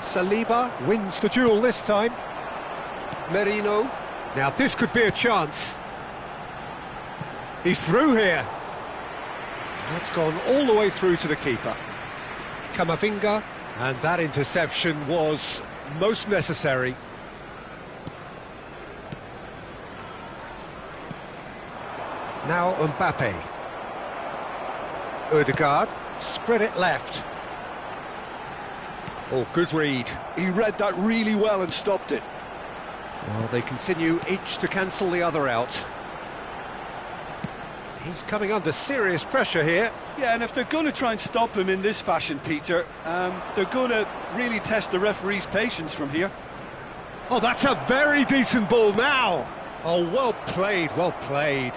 Saliba wins the duel this time. Merino. Now this could be a chance. He's through here. That's gone all the way through to the keeper. Camavinga. And that interception was most necessary. Now Mbappe. Odegaard. Spread it left. Oh, good read. He read that really well and stopped it. Well, they continue each to cancel the other out. He's coming under serious pressure here. Yeah, and if they're going to try and stop him in this fashion, Peter, they're going to really test the referee's patience from here. Oh, that's a very decent ball now. Oh, well played, well played.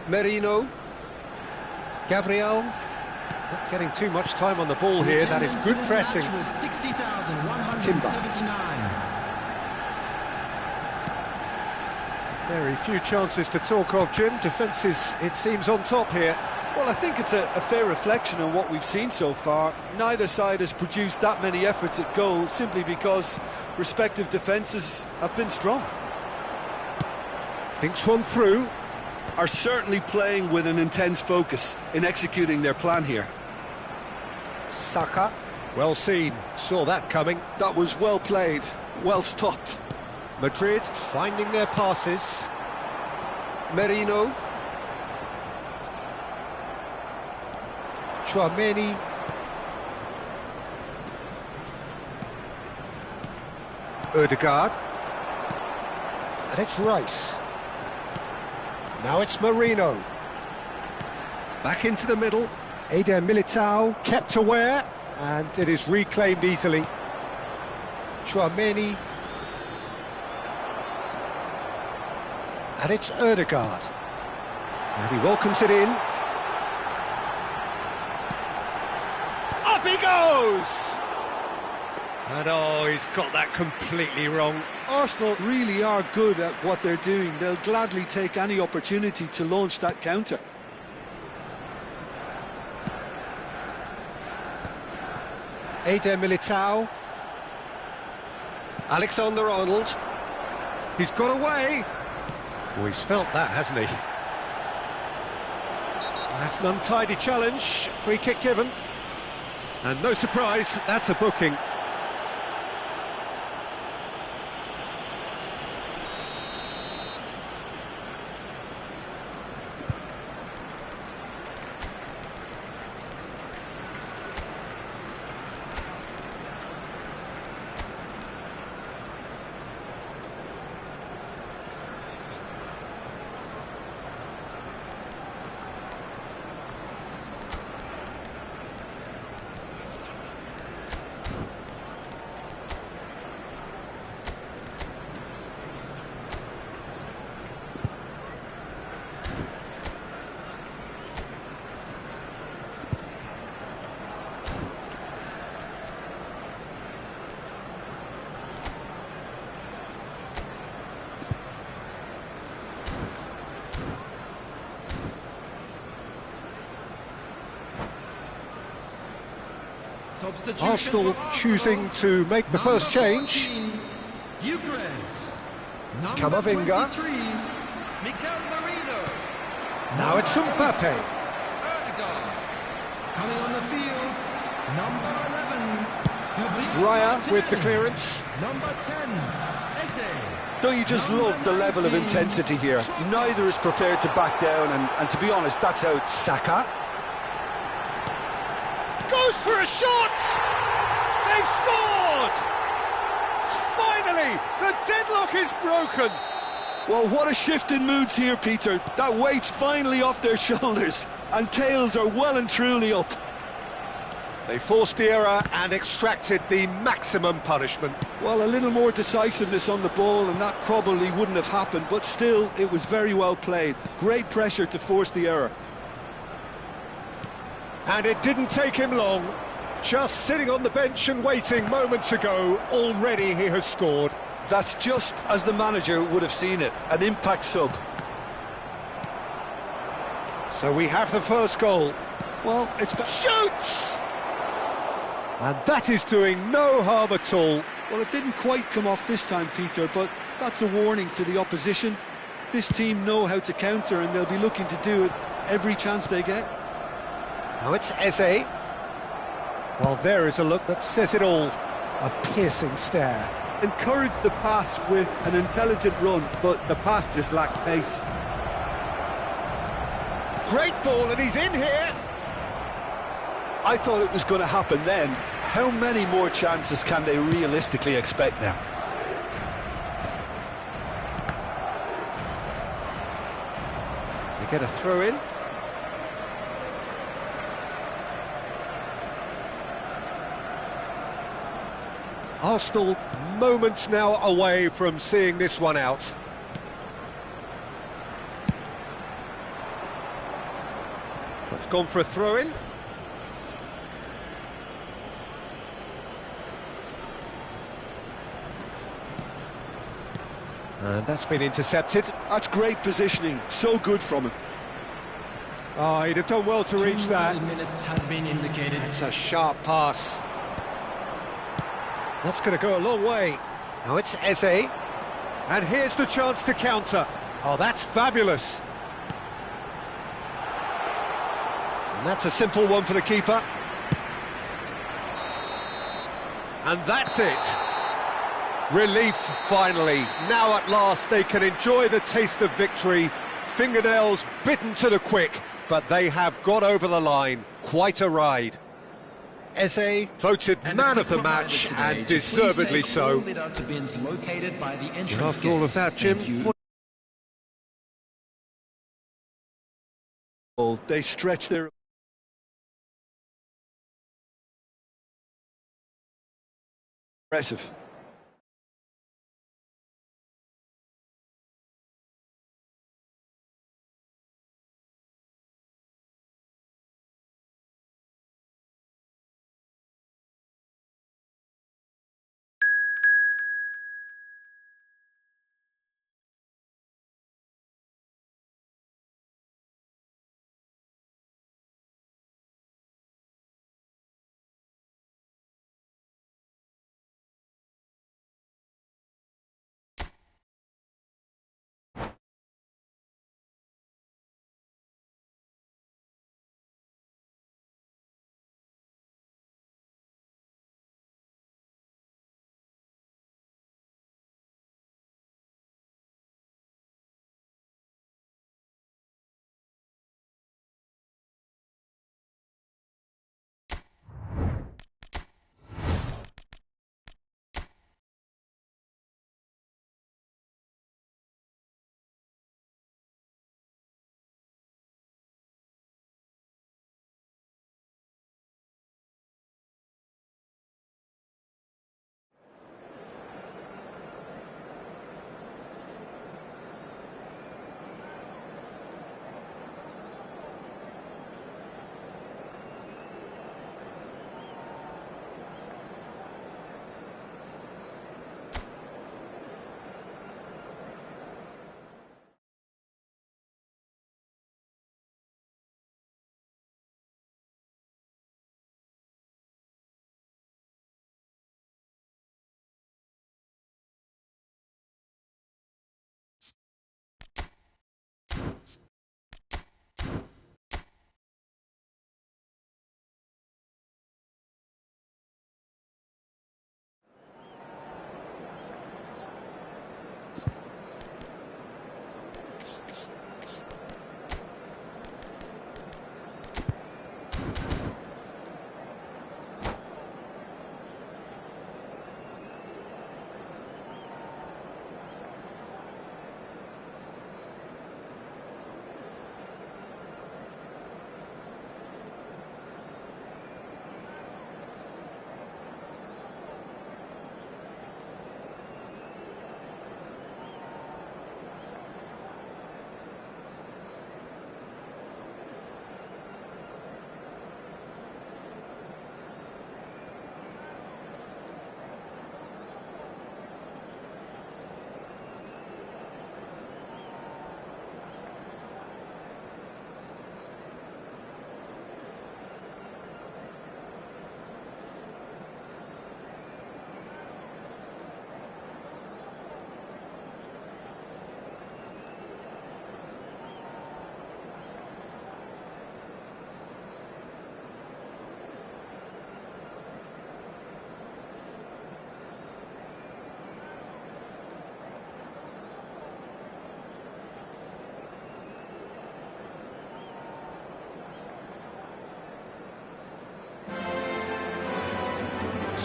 Merino. Gabriel. Not getting too much time on the ball here. That is good pressing. Timber. Very few chances to talk of, Jim. Defence is, it seems, on top here. Well, I think it's a fair reflection on what we've seen so far. Neither side has produced that many efforts at goal simply because respective defences have been strong. Thinks one through. Are certainly playing with an intense focus in executing their plan here. Saka. Well seen. Saw that coming. That was well played, well stopped. Madrid finding their passes. Merino. Chouameni. Odegaard. And it's Rice. Now it's Marino. Back into the middle. Eder Militao kept aware, and it is reclaimed easily. Chouameni. And it's Odegaard. And he welcomes it in. Up he goes! And oh, he's got that completely wrong. Arsenal really are good at what they're doing. They'll gladly take any opportunity to launch that counter. Eder Militao. Alexander-Arnold. He's got away. Oh, he's felt that, hasn't he? That's an untidy challenge. Free kick given. And no surprise, that's a booking. Arsenal choosing to make the first change. Camavinga. Now it's Mbappe. Coming on the field, number 11. Raya with the clearance. Number 10, Eze. Don't you just love the level of intensity here? Neither is prepared to back down, and to be honest, that's how it's... Saka. Goes for a shot! They've scored! Finally, the deadlock is broken. Well, what a shift in moods here, Peter. That weight's finally off their shoulders, and tails are well and truly up. They forced the error and extracted the maximum punishment. Well, a little more decisiveness on the ball, and that probably wouldn't have happened, but still, it was very well played. Great pressure to force the error. And it didn't take him long. Just sitting on the bench and waiting moments ago, already he has scored. That's just as the manager would have seen it, an impact sub. So we have the first goal. Well, it's... Shoots! And that is doing no harm at all. Well, it didn't quite come off this time, Peter, but that's a warning to the opposition. This team know how to counter, and they'll be looking to do it every chance they get. Now it's Eze. Well, there is a look that says it all. A piercing stare. Encouraged the pass with an intelligent run, but the pass just lacked pace. Great ball, and he's in here. I thought it was going to happen then. How many more chances can they realistically expect now? They get a throw in. Arsenal moments now away from seeing this one out. That's gone for a throw-in. And that's been intercepted. That's great positioning, so good from him. Oh, he'd have done well to reach that. 2 minutes has been indicated. It's a sharp pass. That's going to go a long way. Now it's Eze. And here's the chance to counter. Oh, that's fabulous. And that's a simple one for the keeper. And that's it. Relief, finally. Now at last they can enjoy the taste of victory. Fingernails bitten to the quick, but they have got over the line. Quite a ride. Eze voted man of the match, and deservedly so. And after all of that, Jim, they stretch their... Impressive.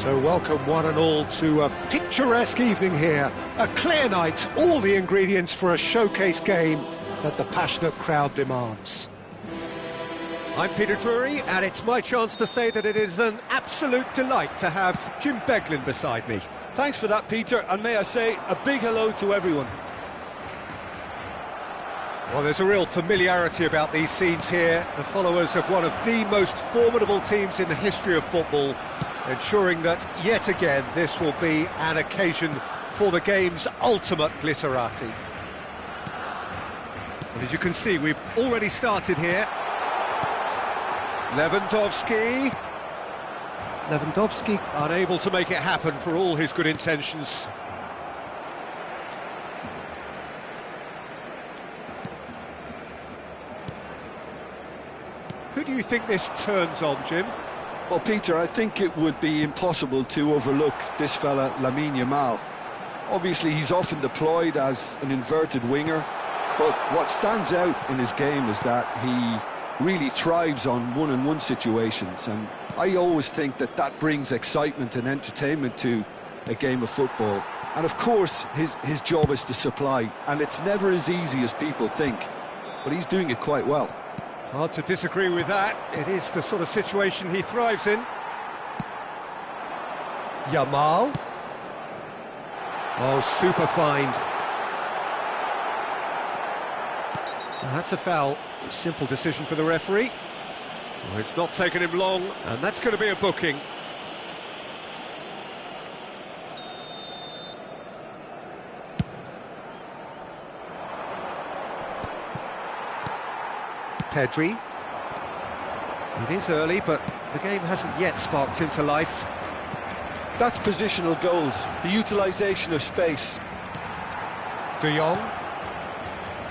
So welcome one and all to a picturesque evening here. A clear night, all the ingredients for a showcase game that the passionate crowd demands. I'm Peter Drury, and it's my chance to say that it is an absolute delight to have Jim Beglin beside me. Thanks for that, Peter, and may I say a big hello to everyone. Well, there's a real familiarity about these scenes here. The followers of one of the most formidable teams in the history of football, ensuring that, yet again, this will be an occasion for the game's ultimate glitterati. And as you can see, we've already started here. Lewandowski unable to make it happen for all his good intentions. Who do you think this turns on, Jim? Well, Peter, I think it would be impossible to overlook this fella, Lamine Yamal. Obviously, he's often deployed as an inverted winger, but what stands out in his game is that he really thrives on one-on-one situations, and I always think that that brings excitement and entertainment to a game of football. And of course, his job is to supply, and it's never as easy as people think, but he's doing it quite well. Hard to disagree with that. It is the sort of situation he thrives in. Yamal. Oh, super find. Well, that's a foul. A simple decision for the referee. Well, it's not taken him long, and that's going to be a booking. Pedri. It is early, but the game hasn't yet sparked into life. That's positional gold, the utilisation of space. De Jong.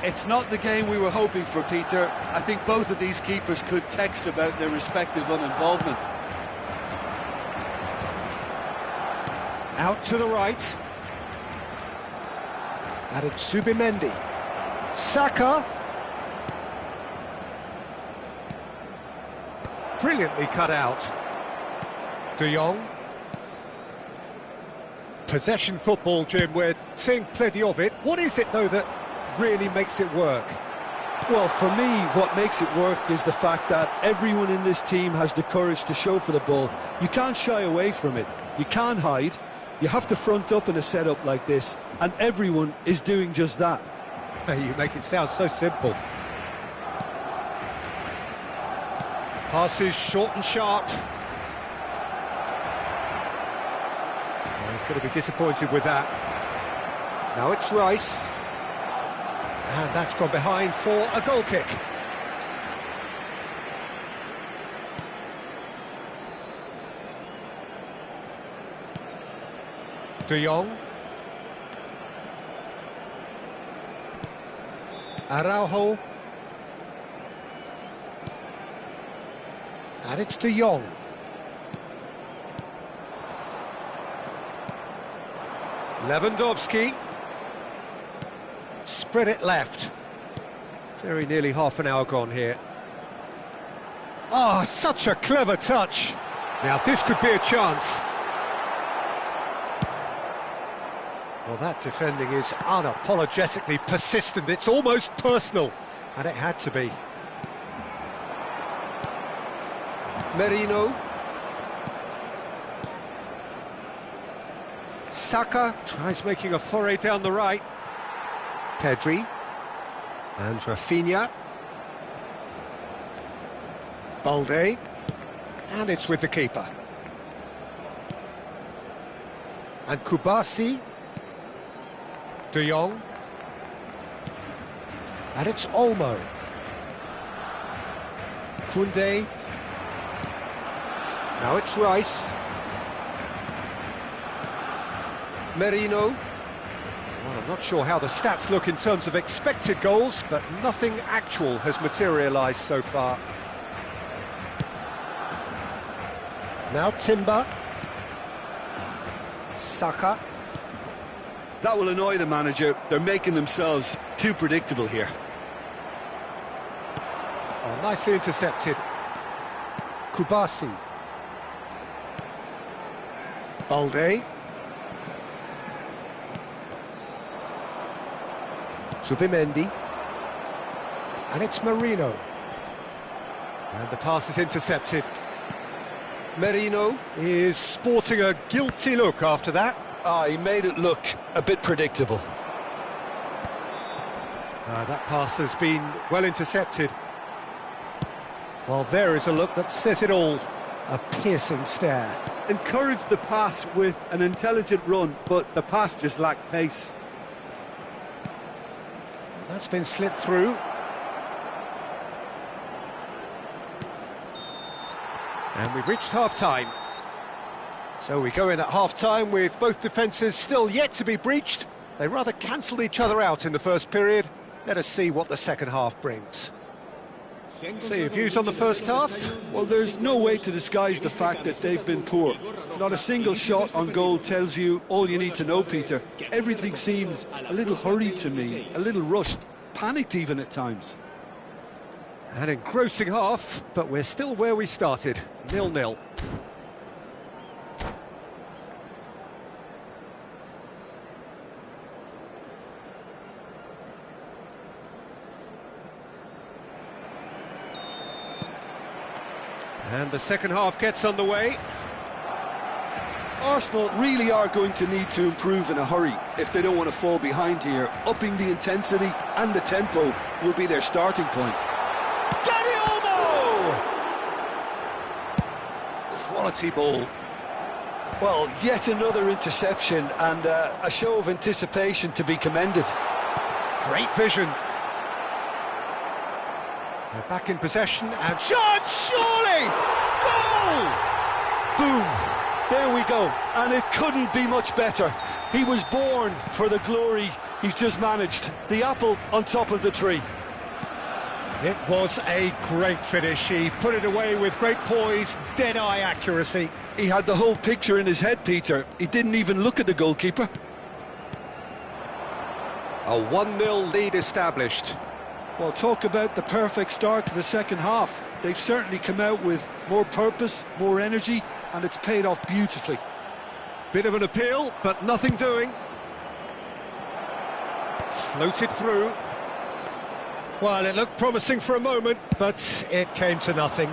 It's not the game we were hoping for, Peter. I think both of these keepers could text about their respective uninvolvement. Out to the right. Added Subimendi. Saka. Brilliantly cut out. De Jong. Possession football, Jim, we're seeing plenty of it. What is it, though, that really makes it work? Well, for me, what makes it work is the fact that everyone in this team has the courage to show for the ball. You can't shy away from it. You can't hide. You have to front up in a setup like this, and everyone is doing just that. You make it sound so simple. Passes short and sharp. Oh, he's going to be disappointed with that. Now it's Rice. And that's gone behind for a goal kick. De Jong. Araujo. And it's De Jong. Lewandowski. Spread it left. Very nearly half an hour gone here. Oh, such a clever touch. Now this could be a chance. Well, that defending is unapologetically persistent. It's almost personal. And it had to be. Merino. Saka tries making a foray down the right. Pedri. And Rafinha. Balde. And it's with the keeper. And Kubasi. De Jong. And it's Olmo. Koundé. Now it's Rice. Merino. Well, I'm not sure how the stats look in terms of expected goals, but nothing actual has materialised so far. Now Timber. Saka. That will annoy the manager. They're making themselves too predictable here. Oh, nicely intercepted. Kubasi. Balde. Zubimendi. And it's Marino. And the pass is intercepted. Merino is sporting a guilty look after that. He made it look a bit predictable. That pass has been well intercepted. Well, there is a look that says it all. A piercing stare. Encouraged the pass with an intelligent run, but the pass just lacked pace. That's been slipped through. And we've reached half-time. So we go in at half-time with both defences still yet to be breached. They rather cancelled each other out in the first period. Let us see what the second half brings. So your views on the first half? Well, there's no way to disguise the fact that they've been poor. Not a single shot on goal tells you all you need to know, Peter. Everything seems a little hurried to me, a little rushed, panicked even at times. An engrossing half, but we're still where we started, 0-0. And the second half gets underway. Arsenal really are going to need to improve in a hurry if they don't want to fall behind here. Upping the intensity and the tempo will be their starting point. Danny Olmo! Quality ball. Well, yet another interception and a show of anticipation to be commended. Great vision. They're back in possession and shot, surely! Goal! Boom! There we go, and it couldn't be much better. He was born for the glory he's just managed. The apple on top of the tree. It was a great finish. He put it away with great poise, dead-eye accuracy. He had the whole picture in his head, Peter. He didn't even look at the goalkeeper. A 1-0 lead established. Well, talk about the perfect start to the second half. They've certainly come out with more purpose, more energy, and it's paid off beautifully. Bit of an appeal, but nothing doing. Floated through. Well, it looked promising for a moment, but it came to nothing.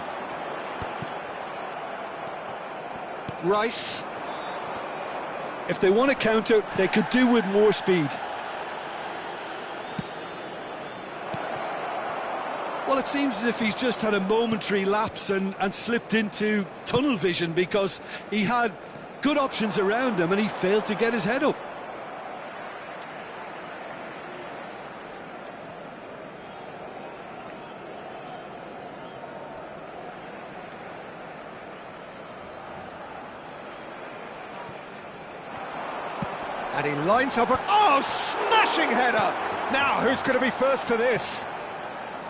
Rice. If they want to counter, they could do with more speed. Well, it seems as if he's just had a momentary lapse and slipped into tunnel vision because he had good options around him and he failed to get his head up. And he lines up a... Oh, smashing header! Now, who's going to be first to this?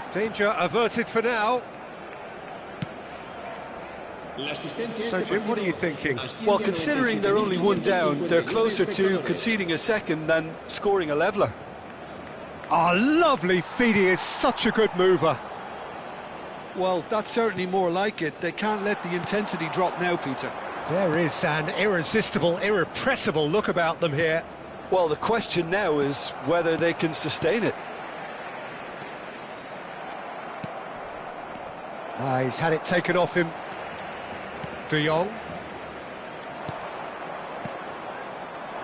Danger averted for now. So, Jim, what are you thinking? Well, considering they're only one down, they're closer to conceding a second than scoring a leveller. Oh, lovely feed. He is such a good mover. Well, that's certainly more like it. They can't let the intensity drop now, Peter. There is an irresistible, irrepressible look about them here. Well, the question now is whether they can sustain it. He's had it taken off him. De Jong.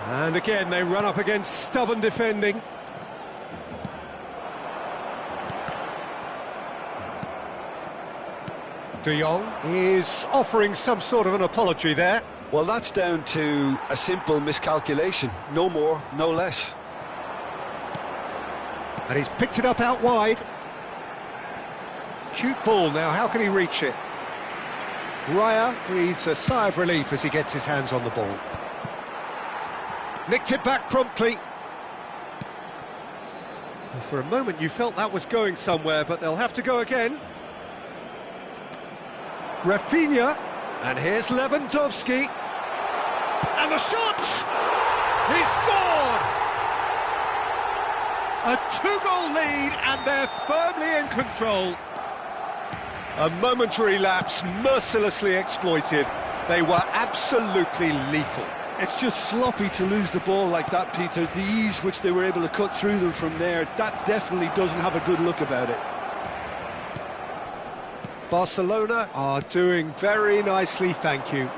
And again, they run up against stubborn defending. De Jong is offering some sort of an apology there. Well, that's down to a simple miscalculation. No more, no less. And he's picked it up out wide. Cute ball now, how can he reach it? Raya breathes a sigh of relief as he gets his hands on the ball. Nicked it back promptly. Well, for a moment you felt that was going somewhere, but they'll have to go again. Rafinha, and here's Lewandowski. And the shot! He scored! A two-goal lead, and they're firmly in control. A momentary lapse, mercilessly exploited. They were absolutely lethal. It's just sloppy to lose the ball like that, Peter. The ease which they were able to cut through them from there, that definitely doesn't have a good look about it. Barcelona are doing very nicely, thank you.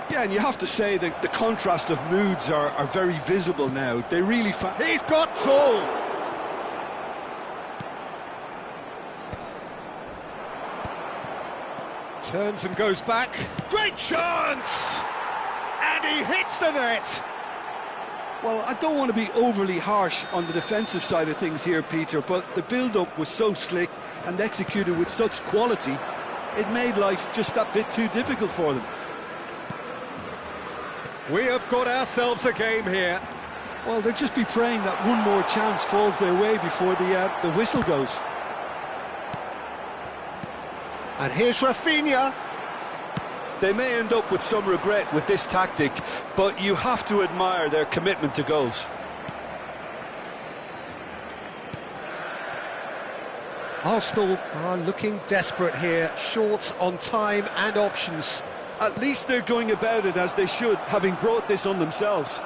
Yeah, and you have to say that the contrast of moods are very visible now. They really... He's got tall! Turns and goes back. Great chance! And he hits the net! Well, I don't want to be overly harsh on the defensive side of things here, Peter, but the build-up was so slick and executed with such quality, it made life just that bit too difficult for them. We have got ourselves a game here. Well, they'll just be praying that one more chance falls their way before the whistle goes. And here's Rafinha. They may end up with some regret with this tactic, but you have to admire their commitment to goals. Arsenal are looking desperate here, short on time and options. At least they're going about it as they should, having brought this on themselves.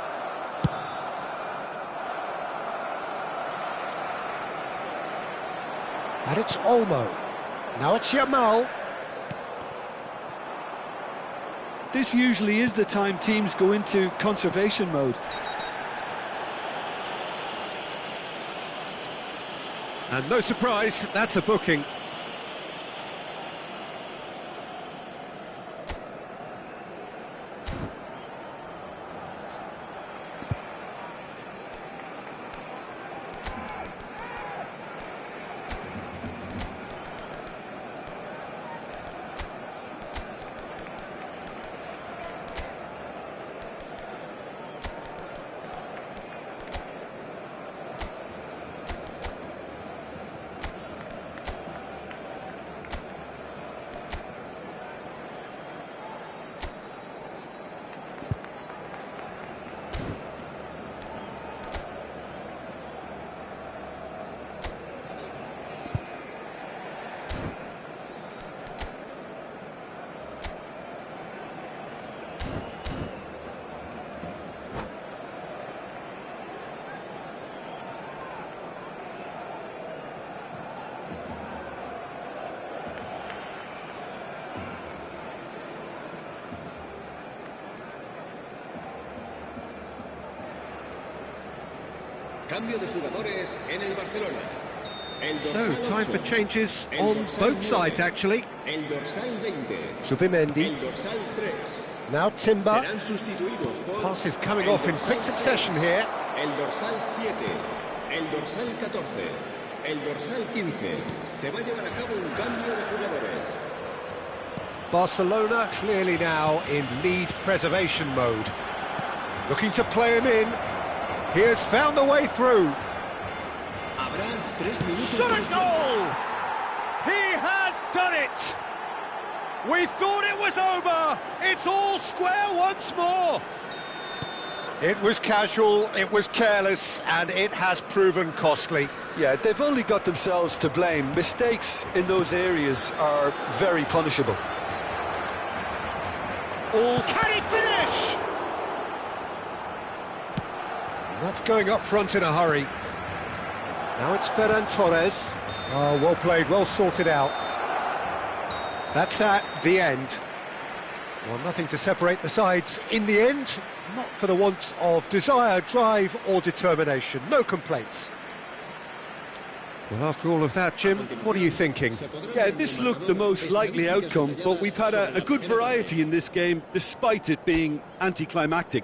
And it's Olmo. Now it's Yamal. This usually is the time teams go into conservation mode. And no surprise, that's a booking. Cambio de jugadores en el Barcelona. So, time for changes on both sides, actually. El dorsal 20. Zubimendi. El dorsal 3. Now Timber. Serán sustituidos por Passes coming off in quick succession here. El dorsal 7. El dorsal 14. El dorsal 15. Se va a llevar a cabo un cambio de jugadores. Barcelona clearly now in lead preservation mode. Looking to play him in. He has found the way through. Habrá 3 minutos. Shot a goal! He has done it! We thought it was over. It's all square once more. It was casual, it was careless, and it has proven costly. Yeah, they've only got themselves to blame. Mistakes in those areas are very punishable. Can he finish? And that's going up front in a hurry. Now it's Ferran Torres. Oh, well played, well sorted out. That's the end. Well, nothing to separate the sides in the end. Not for the want of desire, drive or determination. No complaints. Well, after all of that, Jim, what are you thinking? Yeah, this looked the most likely outcome, but we've had a good variety in this game, despite it being anticlimactic.